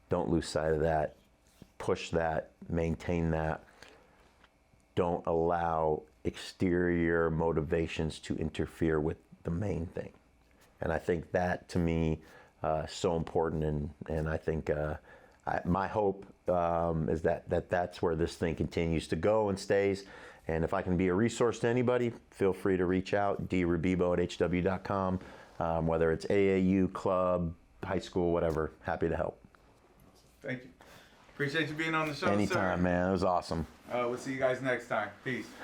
Don't lose sight of that. Push that, maintain that. Don't allow exterior motivations to interfere with the main thing. And I think that, to me, is so important. And I think my hope is that's where this thing continues to go and stays. And if I can be a resource to anybody, feel free to reach out, drebibo@hw.com, whether it's AAU, club, high school, whatever. Happy to help. Thank you. Appreciate you being on the show, Anytime, sir. man. It was awesome. We'll see you guys next time. Peace.